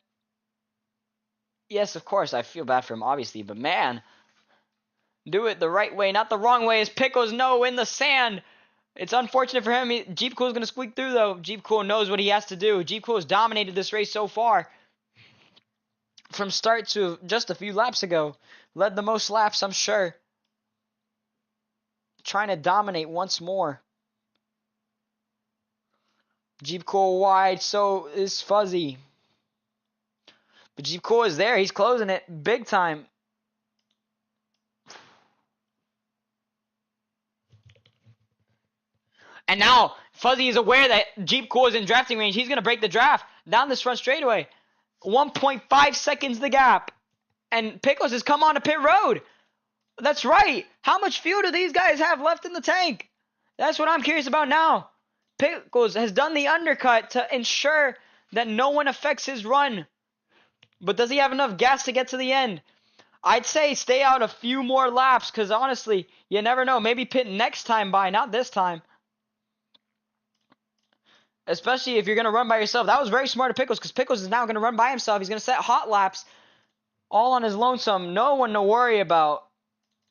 Yes, of course, I feel bad for him, obviously. But, man, do it the right way, not the wrong way. As Pickles, no, in the sand. It's unfortunate for him. Jeep Cool's going to squeak through, though. Jeep Cool knows what he has to do. Jeep Cool has dominated this race so far. From start to just a few laps ago. Led the most laps, I'm sure. Trying to dominate once more. Jeep Cool wide, so is Fuzzy. But Jeep Cool is there. He's closing it big time. And now Fuzzy is aware that Jeep Cool is in drafting range. He's going to break the draft down this front straightaway. 1.5 seconds the gap. And Pickles has come on to pit road. That's right. How much fuel do these guys have left in the tank? That's what I'm curious about now. Pickles has done the undercut to ensure that no one affects his run. But does he have enough gas to get to the end? I'd say stay out a few more laps because honestly, you never know. Maybe pit next time by, not this time. Especially if you're going to run by yourself. That was very smart of Pickles because Pickles is now going to run by himself. He's going to set hot laps all on his lonesome. No one to worry about.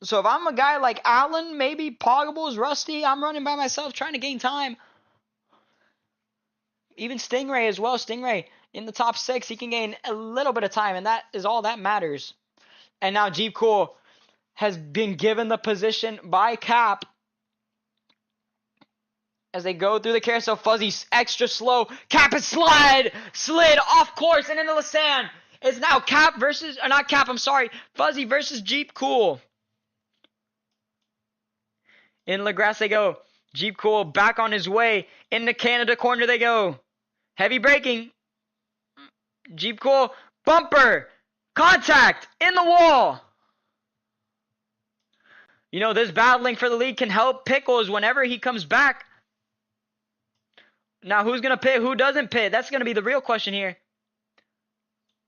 So if I'm a guy like Allen, maybe Poggables, Rusty, I'm running by myself trying to gain time. Even Stingray as well. Stingray in the top 6. He can gain a little bit of time, and that is all that matters. And now Jeep Cool has been given the position by Cap. As they go through the carousel, Fuzzy's extra slow. Cap has slid off course and into the sand. It's now Cap versus, or not Cap, I'm sorry, Fuzzy versus Jeep Cool. In the grass they go. Jeep Cool back on his way. In the Canada corner they go. Heavy braking. Jeep Cool, bumper, contact, in the wall. You know, this battling for the lead can help Pickles whenever he comes back. Now, who's going to pit? Who doesn't pit? That's going to be the real question here.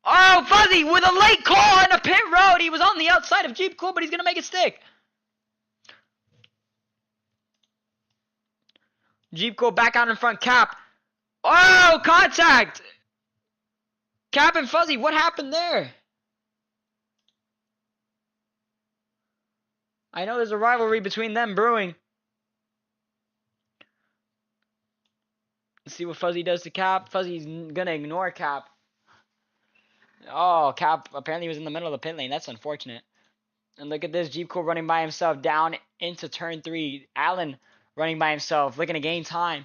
Oh, Fuzzy with a late call on a pit road. He was on the outside of Jeep Cool, but he's going to make it stick. Jeep Cool back out in front. Cap. Oh, contact. Cap and Fuzzy, what happened there? I know there's a rivalry between them brewing. Let's see what Fuzzy does to Cap. Fuzzy's gonna ignore Cap. Oh, Cap apparently was in the middle of the pit lane. That's unfortunate. And look at this. Jeep Cool running by himself down into turn 3. Allen running by himself, looking to gain time.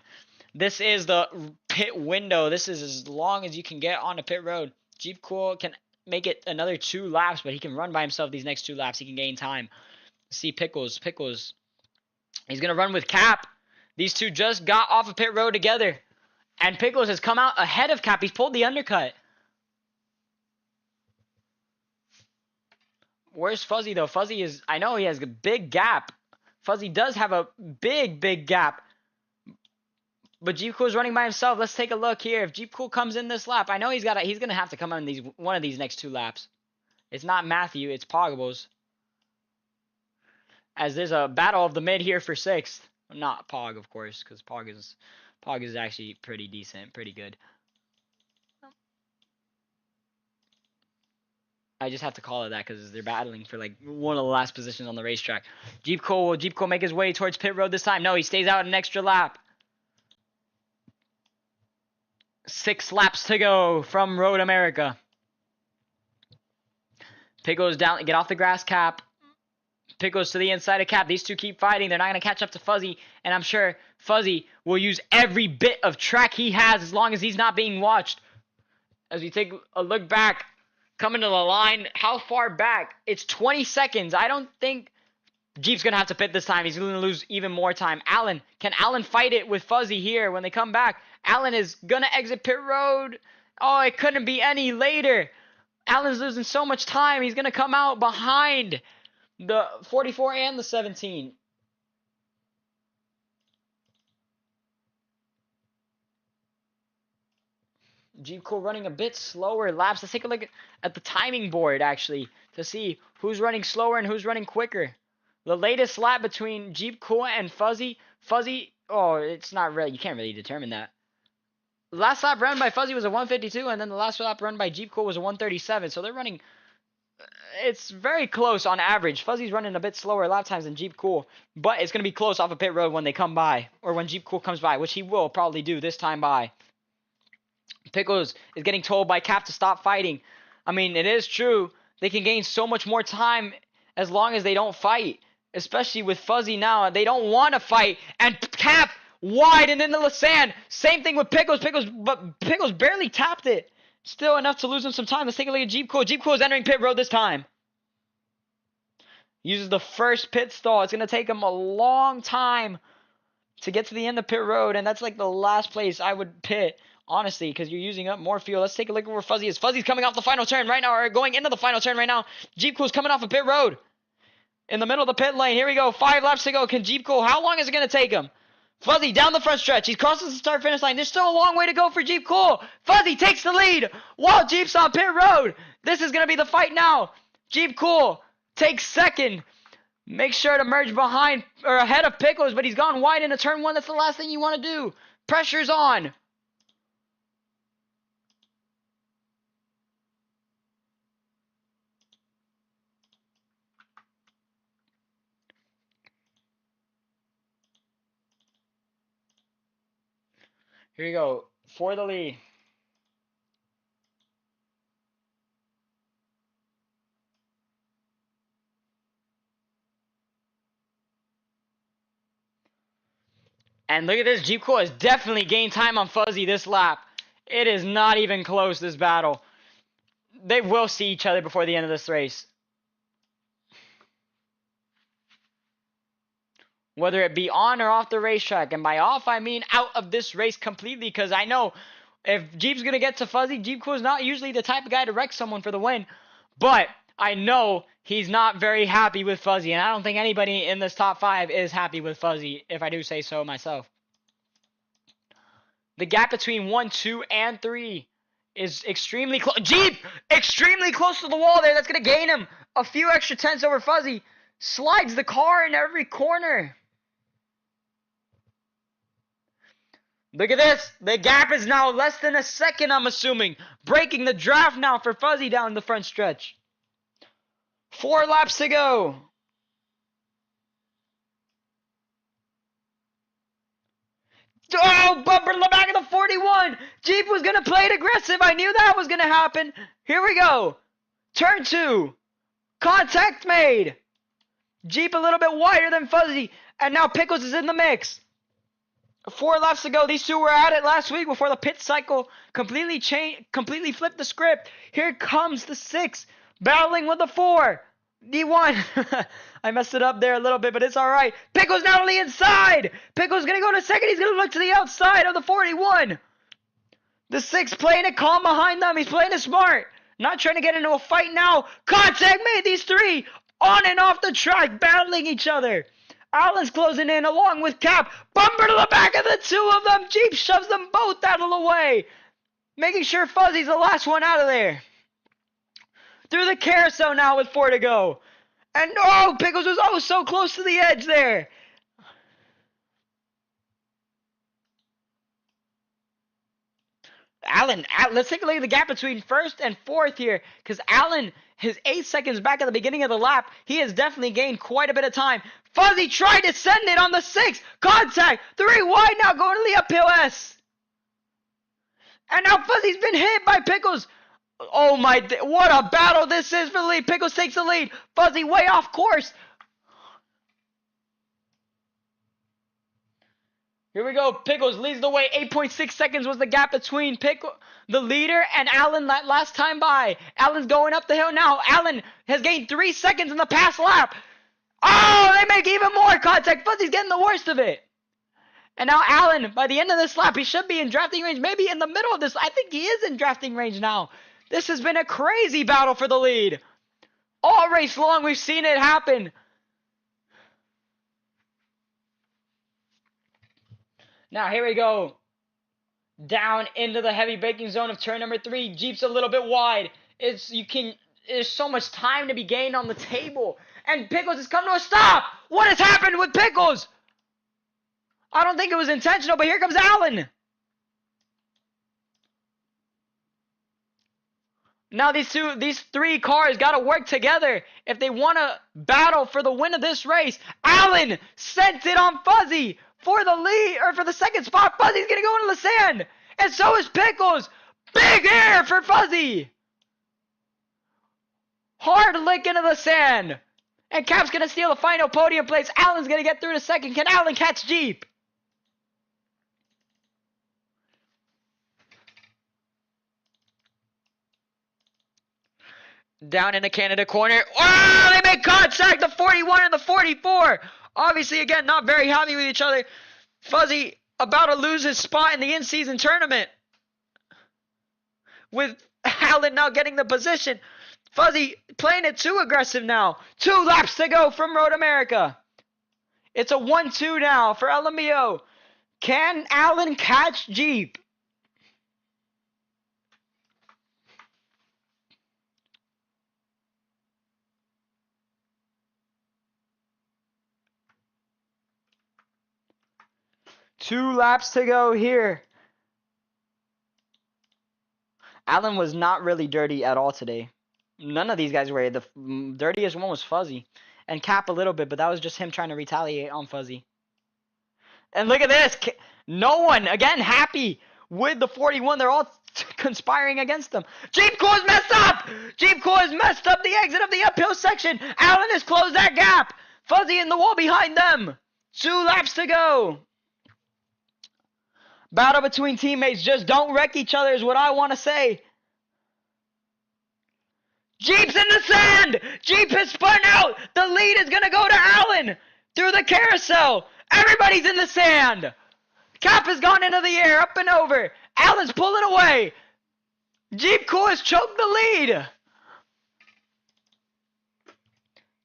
This is the pit window. This is as long as you can get on a pit road. Jeep Cool can make it another 2 laps, but he can run by himself these next 2 laps. He can gain time. See Pickles. He's going to run with Cap. These two just got off a pit road together. And Pickles has come out ahead of Cap. He's pulled the undercut. Where's Fuzzy, though? Fuzzy is, I know he has a big gap. Fuzzy does have a big gap. But Jeep Cool's running by himself. Let's take a look here. If Jeep Cool comes in this lap, I know he's gonna have to come on one of these next 2 laps. It's not Matthew, it's Poggables. As there's a battle of the mid here for 6th. Not Pog, of course, because Pog is actually pretty decent, pretty good. I just have to call it that because they're battling for like one of the last positions on the racetrack. Jeep Cole, will Jeep Cole make his way towards pit road this time? No, he stays out an extra lap. 6 laps to go from Road America. Pit goes down, get off the grass cap. Pit goes to the inside of cap. These two keep fighting. They're not going to catch up to Fuzzy, and I'm sure Fuzzy will use every bit of track he has as long as he's not being watched. As we take a look back, coming to the line, how far back? It's 20 seconds. I don't think Jeep's going to have to pit this time. He's going to lose even more time. Allen, can Allen fight it with Fuzzy here when they come back? Allen is going to exit pit road. Oh, it couldn't be any later. Allen's losing so much time. He's going to come out behind the 44 and the 17. Jeep Cool running a bit slower laps. Let's take a look at the timing board, actually, to see who's running slower and who's running quicker. The latest lap between Jeep Cool and Fuzzy. Oh, it's not really, you can't really determine that. The last lap run by Fuzzy was a 152, and then the last lap run by Jeep Cool was a 137. So they're running, it's very close on average. Fuzzy's running a bit slower lap times than Jeep Cool, but it's going to be close off of pit road when they come by, or when Jeep Cool comes by, which he will probably do this time by. Pickles is getting told by Cap to stop fighting. I mean, it is true. They can gain so much more time as long as they don't fight, especially with Fuzzy now. They don't want to fight, and Cap wide and into the sand. Same thing with Pickles, but Pickles barely tapped it. Still enough to lose him some time. Let's take a look at Jeep Cool. Jeep Cool is entering pit road this time. Uses the first pit stall. It's going to take him a long time to get to the end of pit road, and that's like the last place I would pit, honestly, because you're using up more fuel. Let's take a look at where Fuzzy is. Fuzzy's coming off the final turn right now, or going into the final turn right now. Jeep Cool's coming off of pit road. In the middle of the pit lane. Here we go. 5 laps to go. Can Jeep Cool, how long is it going to take him? Fuzzy down the front stretch. He crosses the start-finish line. There's still a long way to go for Jeep Cool. Fuzzy takes the lead while Jeep's on pit road. This is going to be the fight now. Jeep Cool takes second. Make sure to merge behind or ahead of Pickles, but he's gone wide into turn 1. That's the last thing you want to do. Pressure's on. Here we go. For the lead. And look at this. Jeep Cool has definitely gained time on Fuzzy this lap. It is not even close, this battle. They will see each other before the end of this race. Whether it be on or off the racetrack. And by off, I mean out of this race completely. Because I know if Jeep's going to get to Fuzzy, Jeep Cool is not usually the type of guy to wreck someone for the win. But I know he's not very happy with Fuzzy. And I don't think anybody in this top 5 is happy with Fuzzy, if I do say so myself. The gap between 1, 2, and 3 is extremely close. Jeep! Extremely close to the wall there. That's going to gain him a few extra tenths over Fuzzy. Slides the car in every corner. Look at this. The gap is now less than a second, I'm assuming. Breaking the draft now for Fuzzy down the front stretch. 4 laps to go. Oh, bumper in the back of the 41. Jeep was going to play it aggressive. I knew that was going to happen. Here we go. Turn 2. Contact made. Jeep a little bit wider than Fuzzy. And now Pickles is in the mix. 4 laps to go. These two were at it last week before the pit cycle completely flipped the script. Here comes the 6, battling with the 4. D1. I messed it up there a little bit, but it's all right. Pickle's now on the inside. Pickle's going to go to second. He's going to look to the outside of the 41. The 6 playing it calm behind them. He's playing it smart. Not trying to get into a fight now. Contact made. These 3 on and off the track battling each other. Allen's closing in along with Cap. Bumper to the back of the two of them. Jeep shoves them both out of the way, making sure Fuzzy's the last one out of there. Through the carousel now with 4 to go. And oh, Pickles was oh so close to the edge there. Allen, let's take a look at the gap between first and fourth here, because Allen, his 8 seconds back at the beginning of the lap, he has definitely gained quite a bit of time. Fuzzy tried to send it on the 6. Contact. 3 wide now going to the uphill S. And now Fuzzy's been hit by Pickles. Oh my, what a battle this is for the lead. Pickles takes the lead. Fuzzy way off course. Here we go. Pickles leads the way. 8.6 seconds was the gap between the leader and Allen last time by. Allen's going up the hill now. Allen has gained 3 seconds in the past lap. Oh, they make even more contact. Fuzzy's getting the worst of it. And now Allen, by the end of this lap, he should be in drafting range. Maybe in the middle of this. I think he is in drafting range now. This has been a crazy battle for the lead. All race long, we've seen it happen. Now, here we go. Down into the heavy braking zone of turn number 3. Jeep's a little bit wide. There's so much time to be gained on the table. And Pickles has come to a stop. What has happened with Pickles? I don't think it was intentional, but here comes Allen. Now these 3 cars got to work together if they want to battle for the win of this race. Allen sent it on Fuzzy for the lead, or for the second spot. Fuzzy's going to go into the sand. And so is Pickles. Big air for Fuzzy. Hard lick into the sand. And Cap's going to steal the final podium place. Allen's going to get through to second. Can Allen catch Jeep? Down in the Canada corner. Oh, they make contact, the 41 and the 44. Obviously, again, not very happy with each other. Fuzzy about to lose his spot in the in-season tournament. With Allen now getting the position. Fuzzy playing it too aggressive now. 2 laps to go from Road America. It's a 1-2 now for LNBO. Can Allen catch Jeep? Two laps to go here. Allen was not really dirty at all today. None of these guys were. The dirtiest one was Fuzzy. And Cap a little bit, but that was just him trying to retaliate on Fuzzy. And look at this. No one, again, happy with the 41. They're all conspiring against them. Jeep Core's messed up. Jeep Core's messed up the exit of the uphill section. Allen has closed that gap. Fuzzy in the wall behind them. 2 laps to go. Battle between teammates. Just don't wreck each other is what I want to say. Jeep's in the sand. Jeep has spun out. The lead is going to go to Allen through the carousel. Everybody's in the sand. Cap has gone into the air, up and over. Allen's pulling away. Jeep Core has choked the lead.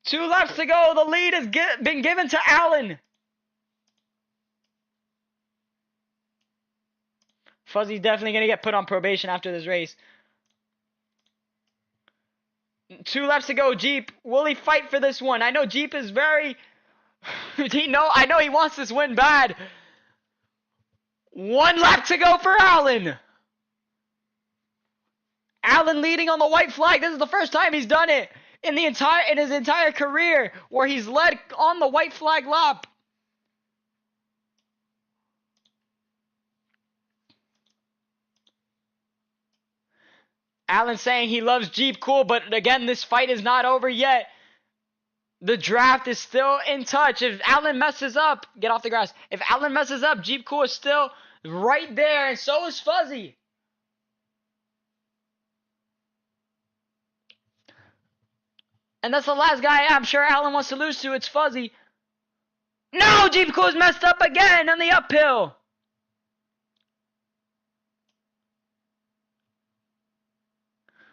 2 laps to go. The lead has been given to Allen. Fuzzy's definitely going to get put on probation after this race. 2 laps to go. Jeep, will he fight for this one? I know Jeep is very... I know he wants this win bad. 1 lap to go for Allen. Allen leading on the white flag. This is the first time he's done it in his entire career where he's led on the white flag lap. Allen saying he loves Jeep Cool, but again, this fight is not over yet. The draft is still in touch. If Allen messes up, get off the grass. If Allen messes up, Jeep Cool is still right there, and so is Fuzzy. And that's the last guy I'm sure Allen wants to lose to. It's Fuzzy. No, Jeep Cool is messed up again on the uphill.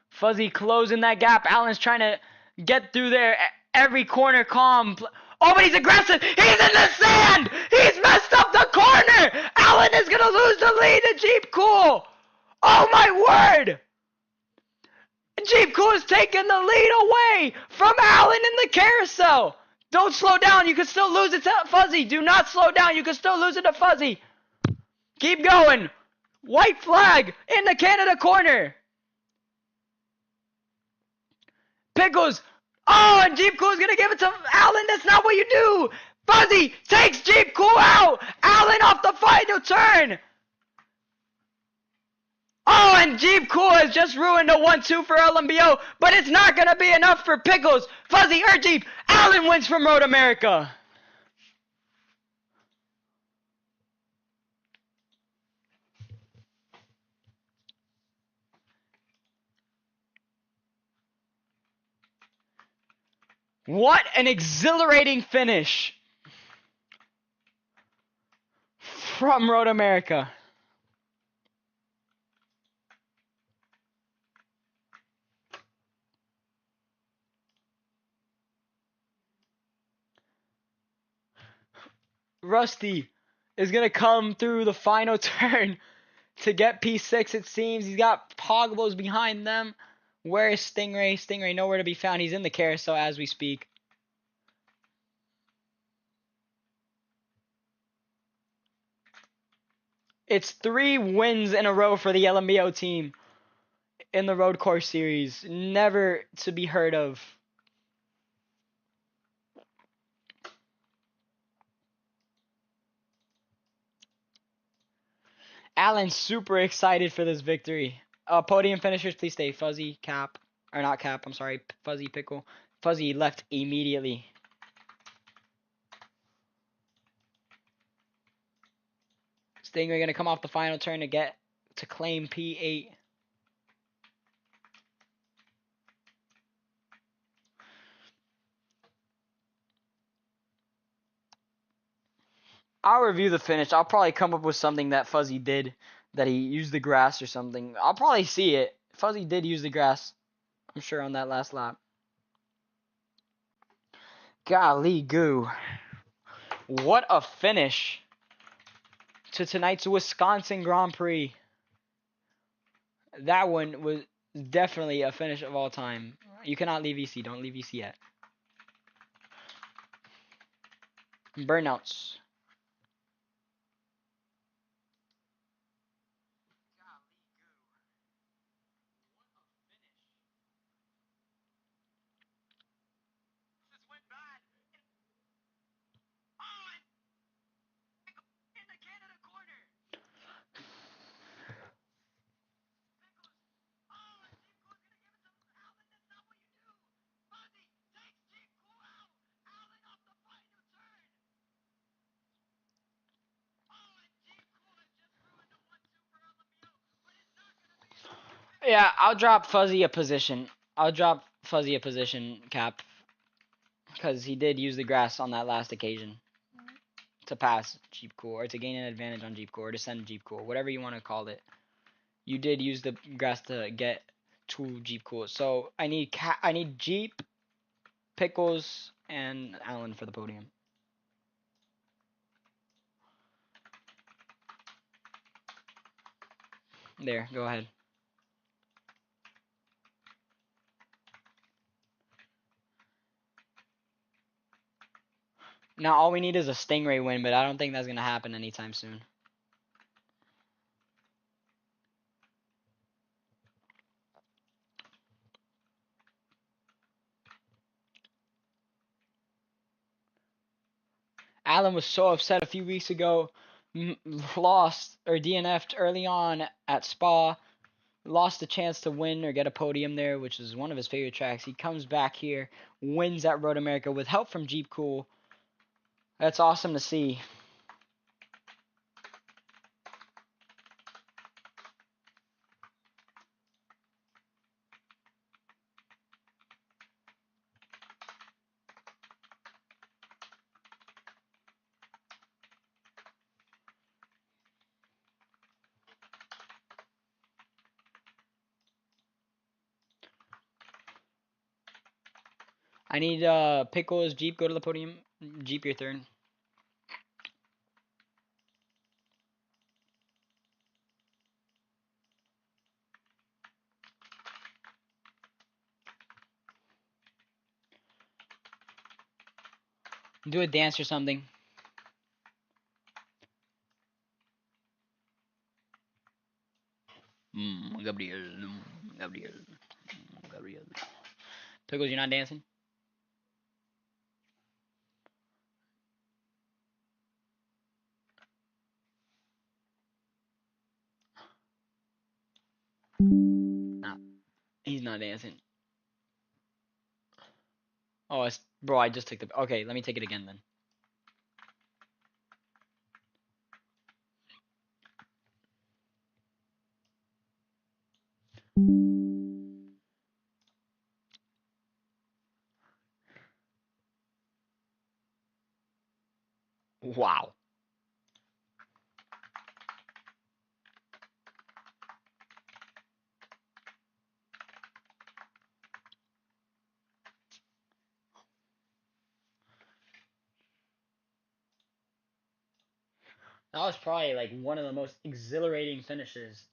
Fuzzy closing that gap. Allen's trying to get through there. Every corner calm. Oh, but he's aggressive. He's in the sand. He's messed up the corner. Allen is going to lose the lead to Jeep Cool. Oh, my word. Jeep Cool is taking the lead away from Allen in the carousel. Don't slow down. You can still lose it to Fuzzy. Do not slow down. You can still lose it to Fuzzy. Keep going. White flag in the Canada corner. Pickles. Oh, and Jeep Cool is going to give it to Allen. That's not what you do. Fuzzy takes Jeep Cool out. Allen off the final turn. Oh, and Jeep Cool has just ruined a 1-2 for LNBO, but it's not going to be enough for Pickles. Fuzzy or Jeep. Allen wins from Road America. What an exhilarating finish from Road America. Rusty is going to come through the final turn to get P6, it seems. He's got Pogbos behind them. Where is Stingray? Stingray nowhere to be found. He's in the carousel as we speak. It's 3 wins in a row for the LNBO team in the road course series. Never to be heard of. Allen's super excited for this victory. Podium finishers, please stay. Fuzzy, Cap, or not Cap, I'm sorry, Fuzzy, Pickle. Fuzzy left immediately. Stingray gonna come off the final turn to claim P8. I'll review the finish. I'll probably come up with something that Fuzzy did, that he used the grass or something. I'll probably see it. Fuzzy did use the grass, I'm sure, on that last lap. Golly goo. What a finish to tonight's Wisconsin Grand Prix. That one was definitely a finish of all time. You cannot leave EC. Don't leave EC yet. Burnouts. Yeah, I'll drop Fuzzy a position. Cap. Because he did use the grass on that last occasion to pass Jeep Cool, or to gain an advantage on Jeep Cool, or to send Jeep Cool, whatever you want to call it. You did use the grass to get to Jeep Cool. So I need Jeep, Pickles, and Allen for the podium. There, go ahead. Now all we need is a Stingray win, but I don't think that's going to happen anytime soon. Allen was so upset a few weeks ago, lost or DNF'd early on at Spa, lost the chance to win or get a podium there, which is one of his favorite tracks. He comes back here, wins at Road America with help from Jeep Cool. That's awesome to see. I need Pickles, Jeep, go to the podium. Jeep, your turn. Do a dance or something. Gabriel. Gabriel. Gabriel. Pickles, you're not dancing? Nah, he's not dancing. Oh, it's, bro, I just took the... Okay, let me take it again then. Wow. That was probably like one of the most exhilarating finishes